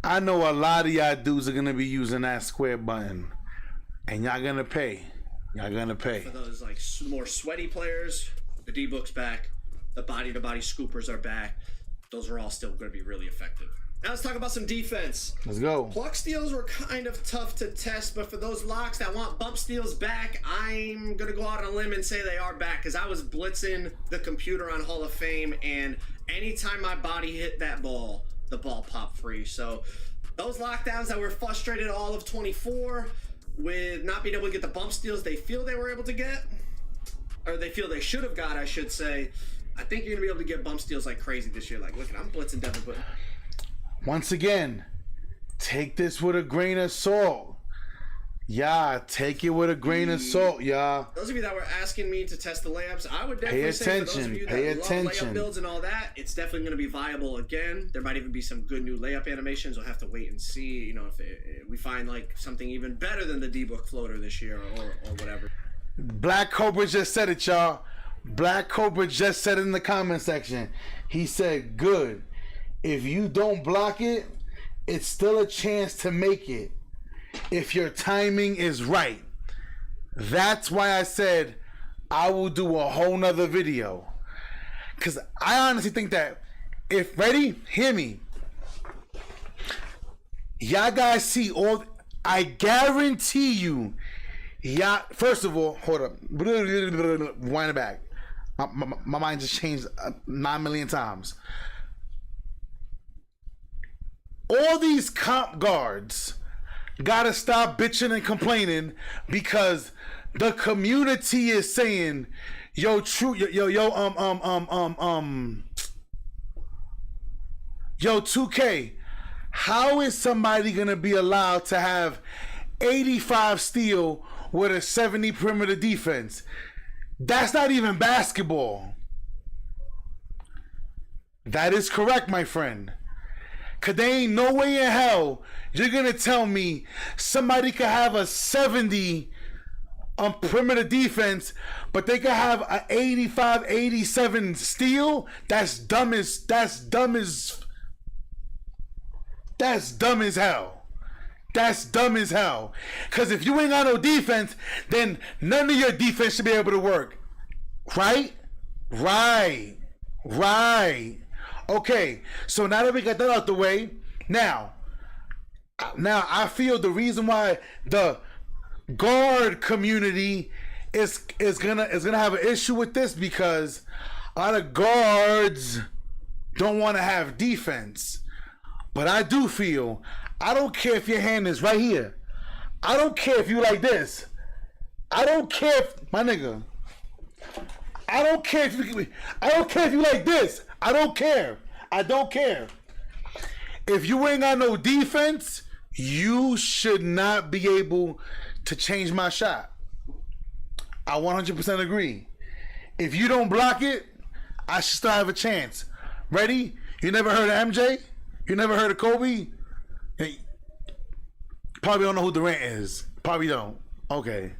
I know a lot of y'all dudes are going to be using that square button, and y'all going to pay. Y'all going to pay. For those like more sweaty players, the D-Book's back. The body-to-body scoopers are back. Those are all still going to be really effective. Now let's talk about some defense. Let's go. Pluck steals were kind of tough to test, but for those locks that want bump steals back, I'm going to go out on a limb and say they are back, because I was blitzing the computer on Hall of Fame, and anytime my body hit that ball, the ball popped free. So those lockdowns that were frustrated all of 24 with not being able to get the bump steals they feel they were able to get, or they feel they should have got, I should say, I think you're going to be able to get bump steals like crazy this year. Like, look, I'm blitzing Devin, but once again, take this with a grain of salt. Yeah, take it with a grain of salt, yeah. Those of you that were asking me to test the layups, I would definitely say for those of you that love layup builds and all that, it's definitely going to be viable again. There might even be some good new layup animations. We'll have to wait and see, you know, if we find like something even better than the D-Book floater this year or whatever. Black Cobra just said it, y'all. Black Cobra just said it in the comment section. He said, good. If you don't block it, it's still a chance to make it if your timing is right. That's why I said I will do a whole nother video. Because I honestly think that if, ready? Hear me. Y'all guys see all, I guarantee you, yeah. First of all, hold up. Wind it back. My mind just changed 9 million times. All these comp guards gotta stop bitching and complaining because the community is saying, yo, 2K, how is somebody gonna be allowed to have 85 steal with a 70 perimeter defense? That's not even basketball. That is correct, my friend. Cause there ain't no way in hell you're gonna tell me somebody could have a 70 on perimeter defense, but they could have an 85, 87 steal. That's dumb as hell. That's dumb as hell. Cause if you ain't got no defense, then none of your defense should be able to work. Right? Okay, so now that we got that out the way, now I feel the reason why the guard community is gonna have an issue with this, because a lot of guards don't want to have defense. But I do feel, I don't care if your hand is right here. I don't care if you like this. I don't care if, my nigga. I don't care if you like this. I don't care. If you ain't got no defense, you should not be able to change my shot. I 100% agree. If you don't block it, I should still have a chance. Ready? You never heard of MJ? You never heard of Kobe? Hey, probably don't know who Durant is. Probably don't. Okay.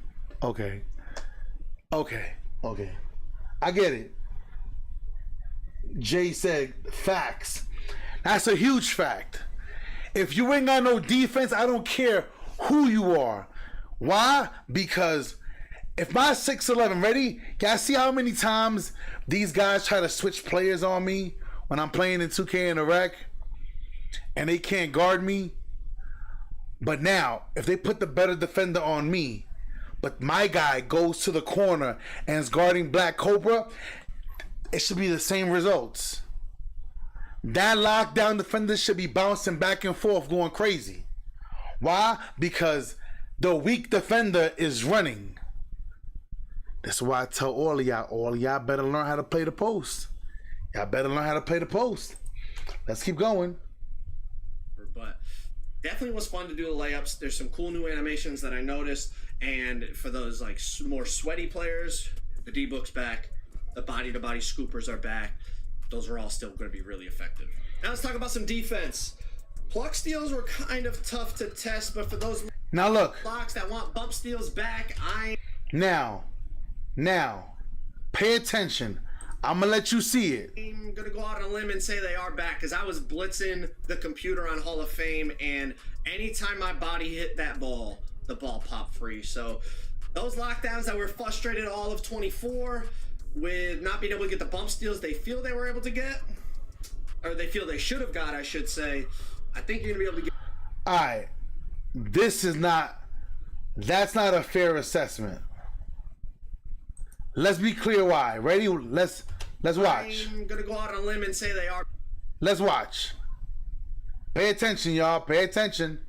I get it. Jay said facts. That's a huge fact. If you ain't got no defense, I don't care who you are. Why? Because if my 6'11", ready? Can I see how many times these guys try to switch players on me when I'm playing in 2K in a rec and they can't guard me? But now, if they put the better defender on me, but my guy goes to the corner and is guarding Black Cobra, it should be the same results. That lockdown defender should be bouncing back and forth going crazy. Why? Because the weak defender is running. That's why I tell all of y'all better learn how to play the post. Y'all better learn how to play the post. Let's keep going. But definitely was fun to do the layups. There's some cool new animations that I noticed. And for those like more sweaty players, the D-Book's back. The body-to-body scoopers are back. Those are all still going to be really effective. Now let's talk about some defense. Pluck steals were kind of tough to test, but for those Now look. blocks that want bump steals back, Now, pay attention. I'm gonna let you see it. I'm gonna go out on a limb and say they are back, because I was blitzing the computer on Hall of Fame, and anytime my body hit that ball, the ball popped free. So those lockdowns that were frustrated all of 24 with not being able to get the bump steals they feel they were able to get, or they feel they should have got, I should say, I think you're gonna be able to get. All right, that's not a fair assessment. Let's be clear why. Ready? Let's watch. I'm gonna go out on a limb and say they are. Let's watch. Pay attention, y'all. Pay attention.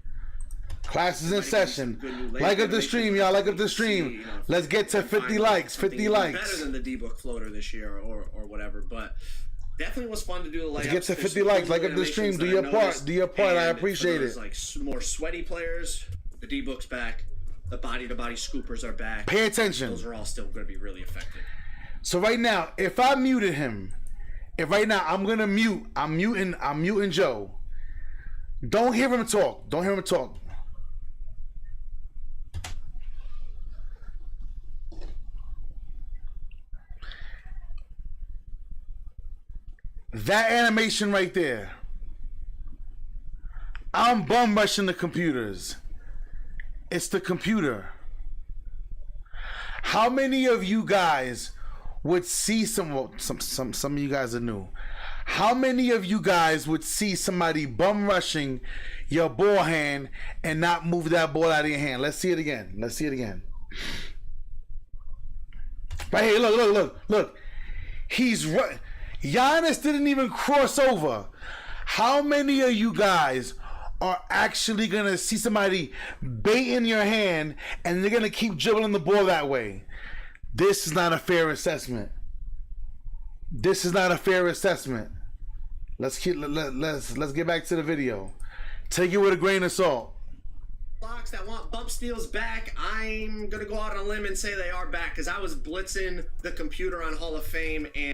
Class is in session. Like up the stream, y'all. Like up the stream. Let's get to 50 likes. 50 likes. Better than the D-Book floater this year, or whatever. But definitely was fun to do the layups. Let's get to There's 50 some likes. cool Like up the stream. animations Do that your I part. noticed. Do your part. I And appreciate for it. those, like more sweaty players, the D-Book's back. The body-to-body scoopers are back. Pay attention. Those are all still going to be really effective. So right now, if I muted him, I'm muting Joe. Don't hear him talk. Don't hear him talk. That animation right there. I'm bum rushing the computers. It's the computer. How many of you guys would see some of you guys are new. How many of you guys would see somebody bum rushing your ball hand and not move that ball out of your hand? Let's see it again. Let's see it again. Right here, look. He's right. Giannis didn't even cross over. How many of you guys are actually gonna see somebody baiting your hand and they're gonna keep dribbling the ball that way? This is not a fair assessment. This is not a fair assessment. Let's get back to the video. Take it with a grain of salt. Blocks that want bump steals back, I'm gonna go out on a limb and say they are back, because I was blitzing the computer on Hall of Fame, and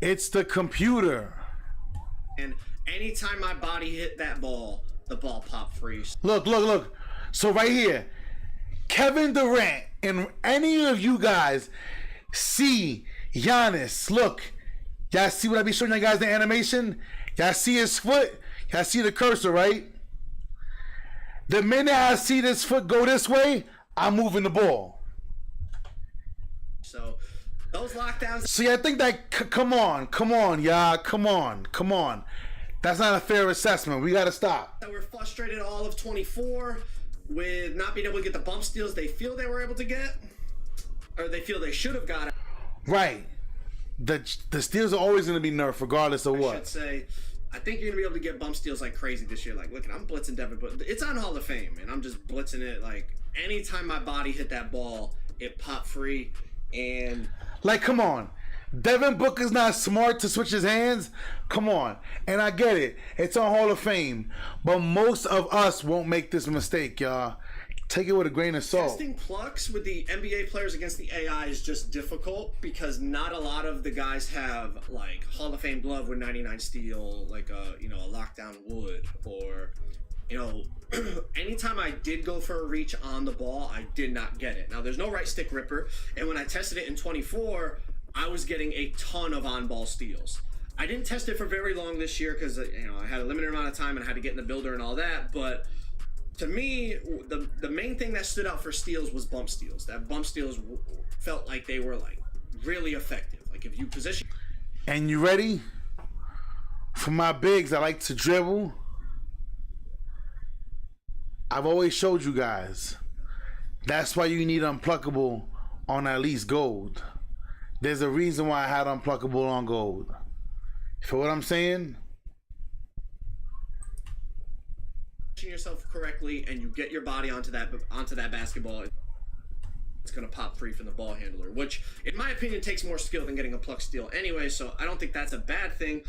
It's the computer. anytime my body hit that ball, the ball popped free. Look. So right here, Kevin Durant and any of you guys see Giannis. Look, y'all see what I be showing you guys the animation? Y'all see his foot? Y'all see the cursor, right? The minute I see this foot go this way, I'm moving the ball. So those lockdowns. See, I think that, come on, y'all, come on. That's not a fair assessment. We gotta stop. That were frustrated all of 24 with not being able to get the bump steals they feel they were able to get, or they feel they should have got. Right. The steals are always gonna be nerfed regardless of I what. should say, I think you're gonna be able to get bump steals like crazy this year. Like, look, I'm blitzing Devin, but it's on Hall of Fame, and I'm just blitzing it. Like, anytime my body hit that ball, it popped free, and Like, come on. Devin Booker's not smart to switch his hands. Come on. And I get it. It's on Hall of Fame. But most of us won't make this mistake, y'all. Take it with a grain of salt. testing plucks with the NBA players against the AI is just difficult, because not a lot of the guys have like Hall of Fame glove with 99 steel, like a lockdown wood, or anytime I did go for a reach on the ball, I did not get it. Now there's no right stick ripper, and when I tested it in 24, I was getting a ton of on-ball steals. I didn't test it for very long this year because I had a limited amount of time and I had to get in the builder and all that. But to me, the main thing that stood out for steals was bump steals. That bump steals felt like they were like really effective. Like if you position. And you ready? For my bigs, I like to dribble. I've always showed you guys. That's why you need unpluckable on at least gold. There's a reason why I had unpluckable on gold. For what I'm saying? Yourself correctly and you get your body onto that basketball, it's gonna pop free from the ball handler, which in my opinion takes more skill than getting a pluck steal anyway, so I don't think that's a bad thing.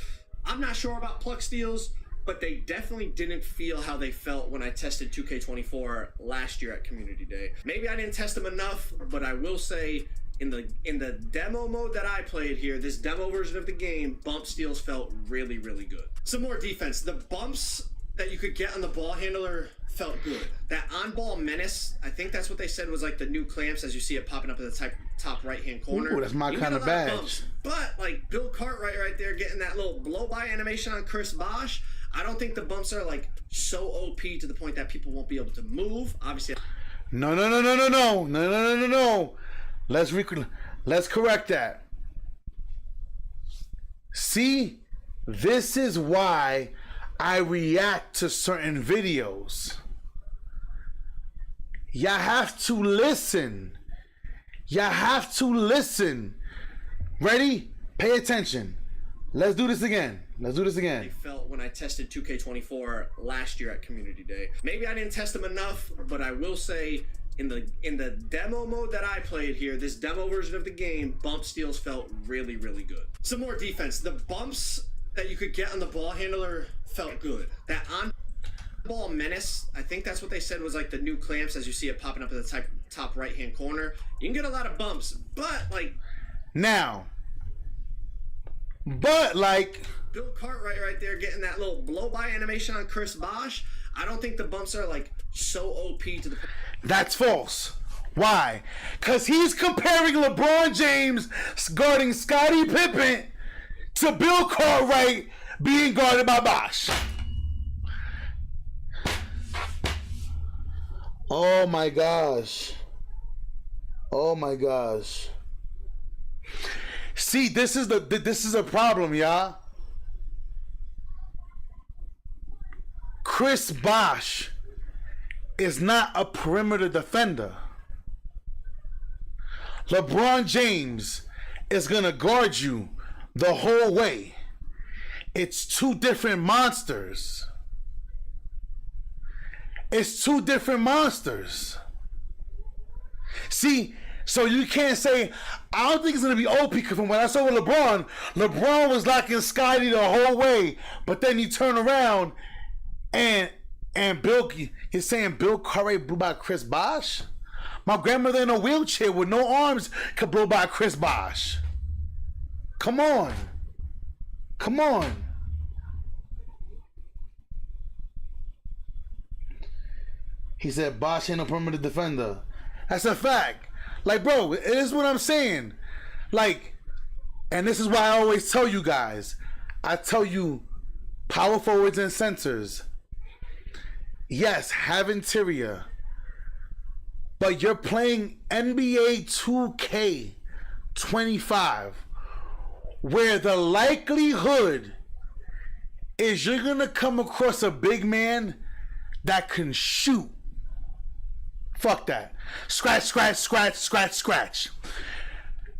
I'm not sure about pluck steals, but they definitely didn't feel how they felt when I tested 2K24 last year at Community Day. Maybe I didn't test them enough, but I will say In the demo mode that I played here, this demo version of the game, bump steals felt really, really good. Some more defense. The bumps that you could get on the ball handler felt good. That on-ball menace, I think that's what they said was like the new clamps as you see it popping up in the top right-hand corner. Ooh, that's my kind of badge. But like Bill Cartwright right there getting that little blow-by animation on Chris Bosh, I don't think the bumps are like so OP to the point that people won't be able to move. Obviously. No. Let's correct that. See, this is why I react to certain videos. Y'all have to listen. Y'all have to listen. Ready? Pay attention. Let's do this again. Let's do this again. I felt when I tested 2K24 last year at Community Day. Maybe I didn't test them enough, but I will say in the demo mode that I played here, this demo version of the game, bump steals felt really, really good. Some more defense. The bumps that you could get on the ball handler felt good. That on-ball menace, I think that's what they said was like the new clamps as you see it popping up in the top right-hand corner. You can get a lot of bumps, but like... Now, but like... Bill Cartwright right there getting that little blow-by animation on Chris Bosh, I don't think the bumps are like so OP to the... That's false. Why? Because he's comparing LeBron James guarding Scottie Pippen to Bill Cartwright being guarded by Bosh. Oh my gosh. Oh my gosh. See, this is a problem, y'all. Chris Bosh is not a perimeter defender. LeBron James is gonna guard you the whole way. It's two different monsters. It's two different monsters. See, so you can't say, I don't think it's gonna be OP, because from what I saw with LeBron, LeBron was locking Scottie the whole way, but then you turn around and Bill, you're saying Bill Cartwright blew by Chris Bosh? My grandmother in a wheelchair with no arms could blow by Chris Bosh. Come on. Come on. He said Bosh ain't a perimeter defender. That's a fact. Like, bro, it is what I'm saying. Like, and this is why I always tell you guys. I tell you, power forwards and centers. Yes, have interior. But you're playing NBA 2K25, where the likelihood is you're going to come across a big man that can shoot. Fuck that. Scratch, scratch, scratch, scratch, scratch.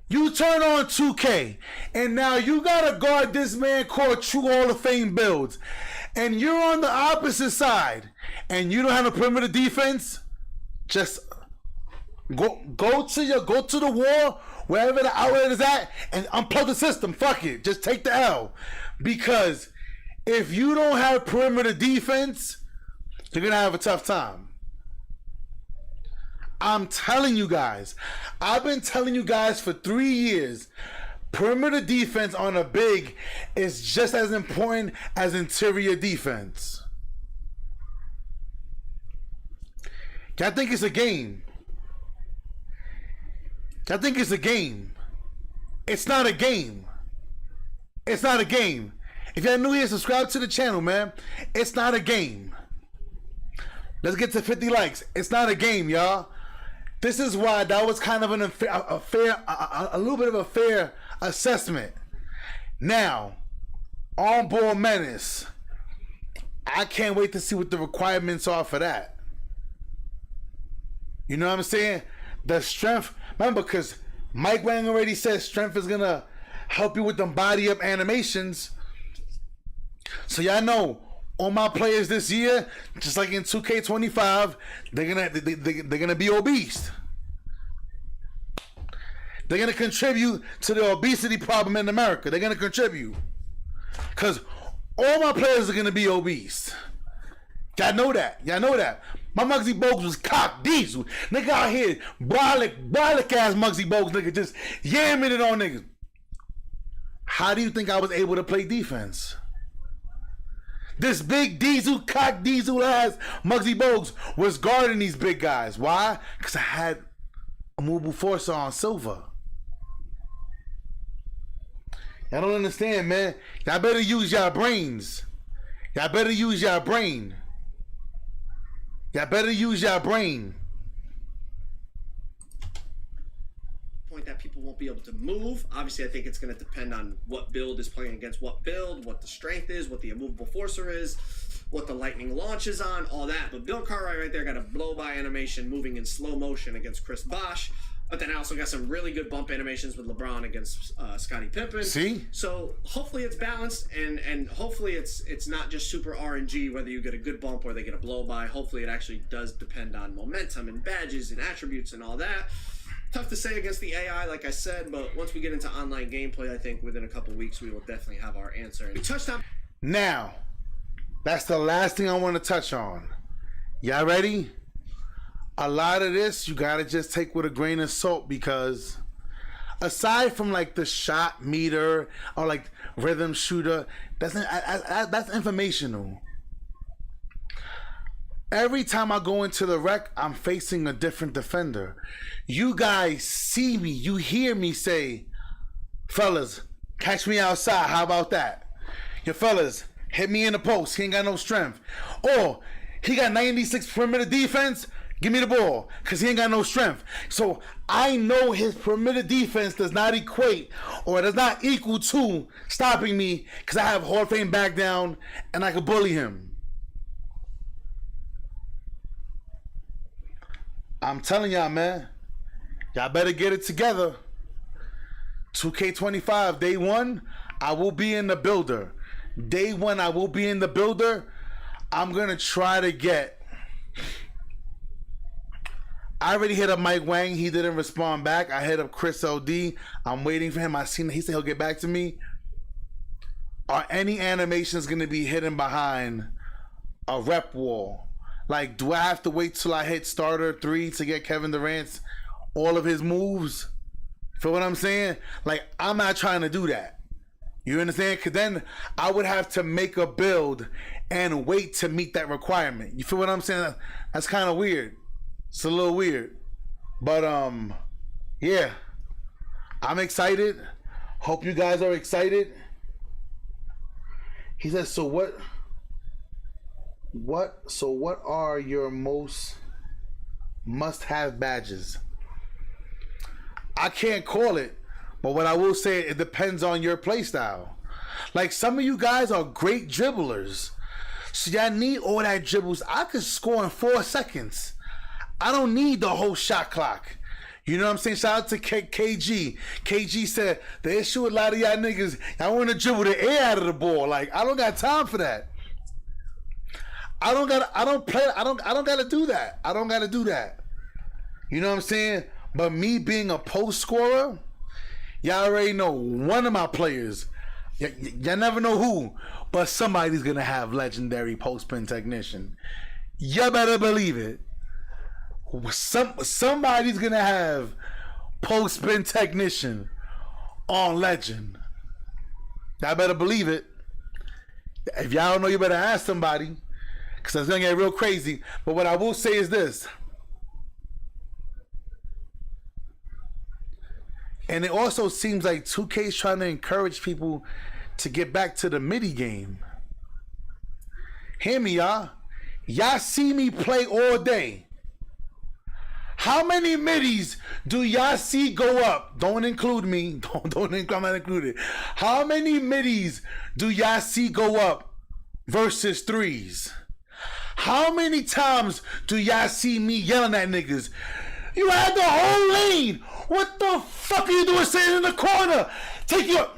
You turn on 2K, and now you got to guard this man called True Hall of Fame builds. And you're on the opposite side, and you don't have a perimeter defense. Just go to the wall, wherever the outlet is at, and unplug the system. Fuck it. Just take the L. Because if you don't have perimeter defense, you're going to have a tough time. I'm telling you guys. I've been telling you guys for 3 years. Perimeter defense on a big is just as important as interior defense. I think it's a game. I think it's a game. It's not a game. It's not a game. If you're new here, subscribe to the channel, man. It's not a game. Let's get to 50 likes. It's not a game, y'all. This is why that was kind of a little bit of a fair assessment. Now, on-ball menace. I can't wait to see what the requirements are for that. You know what I'm saying? The strength. Remember, because Mike Wang already said strength is going to help you with them body up animations. So y'all know, all my players this year, just like in 2K25, they're gonna be obese. They're gonna contribute to the obesity problem in America. They're gonna contribute, cause all my players are gonna be obese. Y'all know that. Y'all know that. My Muggsy Bogues was cock diesel. Nigga out here, brolic ass Muggsy Bogues, nigga, just yamming it on niggas. How do you think I was able to play defense? This big diesel, cock diesel ass Muggsy Bogues was guarding these big guys. Why? Because I had a movable force on Silver. Y'all don't understand, man. Y'all better use y'all brains. Y'all better use y'all brain. Y'all better use y'all brain. Point that people won't be able to move. Obviously, I think it's going to depend on what build is playing against what build, what the strength is, what the immovable forcer is, what the lightning launch is on, all that. But Bill Cartwright right there got a blow-by animation moving in slow motion against Chris Bosh. But then I also got some really good bump animations with LeBron against Scottie Pippen. See? So hopefully it's balanced, and hopefully it's not just super RNG whether you get a good bump or they get a blow by. Hopefully it actually does depend on momentum and badges and attributes and all that. Tough to say against the AI, like I said, but once we get into online gameplay, I think within a couple weeks we will definitely have our answer. We touched on. Now, that's the last thing I want to touch on. Y'all ready? A lot of this you gotta just take with a grain of salt, because aside from like the shot meter or like rhythm shooter, that's informational. Every time I go into the rec, I'm facing a different defender. You guys see me, you hear me say, fellas, catch me outside, how about that? Your fellas, hit me in the post, he ain't got no strength. Or, he got 96 perimeter defense, give me the ball, because he ain't got no strength. So I know his perimeter defense does not equate or does not equal to stopping me, because I have Hall of Fame back down and I can bully him. I'm telling y'all, man, y'all better get it together. 2K25, day one, I will be in the builder. Day one, I will be in the builder. I'm going to try to get... I already hit up Mike Wang. He didn't respond back. I hit up Chris LD. I'm waiting for him. I seen he said he'll get back to me. Are any animations going to be hidden behind a rep wall? Like, do I have to wait till I hit starter 3 to get Kevin Durant's all of his moves? Feel what I'm saying? Like, I'm not trying to do that. You understand? Because then I would have to make a build and wait to meet that requirement. You feel what I'm saying? That's kind of weird. It's a little weird, but yeah, I'm excited. Hope you guys are excited. He says, so what are your most must-have badges? I can't call it, but what I will say, it depends on your play style. Like, some of you guys are great dribblers, so y'all need all that dribbles. I could score in 4 seconds. I don't need the whole shot clock. You know what I'm saying? Shout out to KG. KG said, the issue with a lot of y'all niggas, y'all want to dribble the air out of the ball. Like, I don't got time for that. I don't gotta do that. I don't gotta do that. You know what I'm saying? But me being a post scorer, y'all already know one of my players, y'all never know who, but somebody's gonna have legendary post pin technician. You better believe it. Somebody's gonna have post spin technician on legend. Y'all better believe it. If y'all don't know, you better ask somebody, because it's gonna get real crazy. But what I will say is this, and it also seems like 2K is trying to encourage people to get back to the midi game. Hear me, y'all. Y'all see me play all day. How many middies do y'all see go up? Don't include me. I'm not included. How many middies do y'all see go up versus threes? How many times do y'all see me yelling at niggas? You had the whole lane. What the fuck are you doing sitting in the corner? Take your...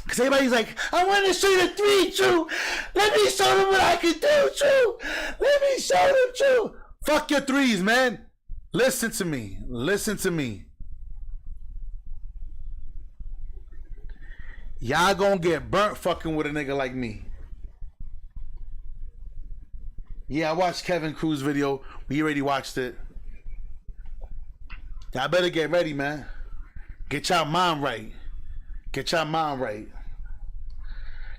Because everybody's like, I want to show you the 3, True. Let me show them what I can do, True. Let me show them, True. Fuck your threes, man. Listen to me. Listen to me. Y'all gonna get burnt fucking with a nigga like me. Yeah, I watched Kevin Cruz video. We already watched it. Y'all better get ready, man. Get y'all mind right. Get y'all mind right.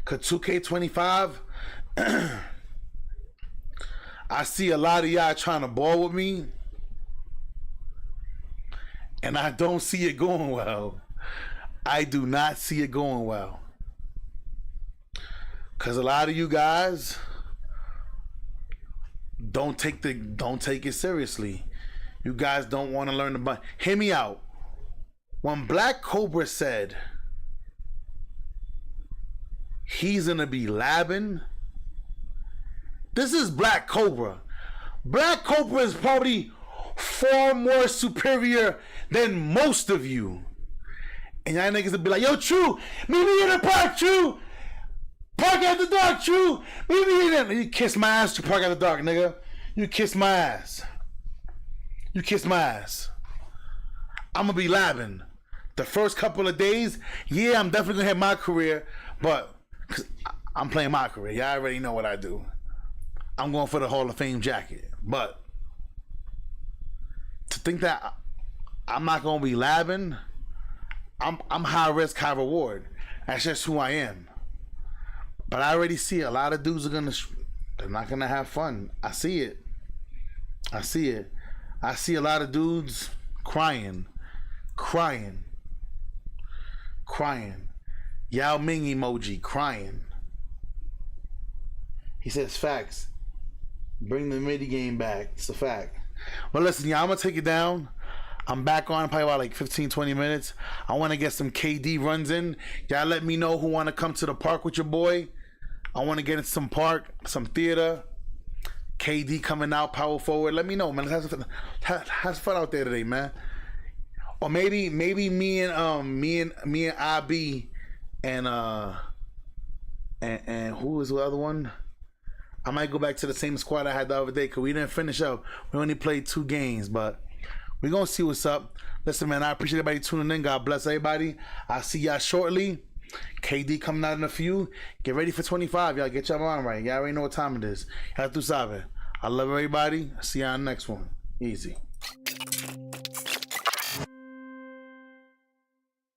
Cause 2K25, I see a lot of y'all trying to ball with me, and I don't see it going well. I do not see it going well. Cause a lot of you guys don't take it seriously. You guys don't want to learn the button. Hear me out. When Black Cobra said he's gonna be labbing, this is Black Cobra. Black Cobra is probably far more superior than most of you. And y'all niggas will be like, yo, True, meet me in the park, True. Park at the dark, True. Meet me in there. You kiss my ass to park at the dark, nigga. You kiss my ass. You kiss my ass. I'm gonna be labbing. The first couple of days, yeah, I'm definitely gonna have my career, but cause I'm playing my career. Y'all already know what I do. I'm going for the Hall of Fame jacket. But to think that I'm not gonna be labbing, I'm high risk, high reward. That's just who I am. But I already see a lot of dudes they're not gonna have fun. I see it. I see it. I see a lot of dudes crying. Yao Ming emoji, crying. He says facts. Bring the midi game back. It's a fact. Well, listen, y'all, I'm gonna take it down. I'm back on probably about like 15-20 minutes. I want to get some KD runs in. Y'all let me know who want to come to the park with your boy. I want to get in some park, some theater. KD coming out, power forward. Let me know, man. Let's have fun out there today, man. Or maybe me and IB and who was the other one? I might go back to the same squad I had the other day because we didn't finish up. We only played 2 games, but we're gonna see what's up. Listen, man, I appreciate everybody tuning in. God bless everybody. I'll see y'all shortly. KD coming out in a few. Get ready for 25, y'all. Get your mind right. Y'all already know what time it is. Y'all tu sabe. I love everybody. See y'all in the next one. Easy.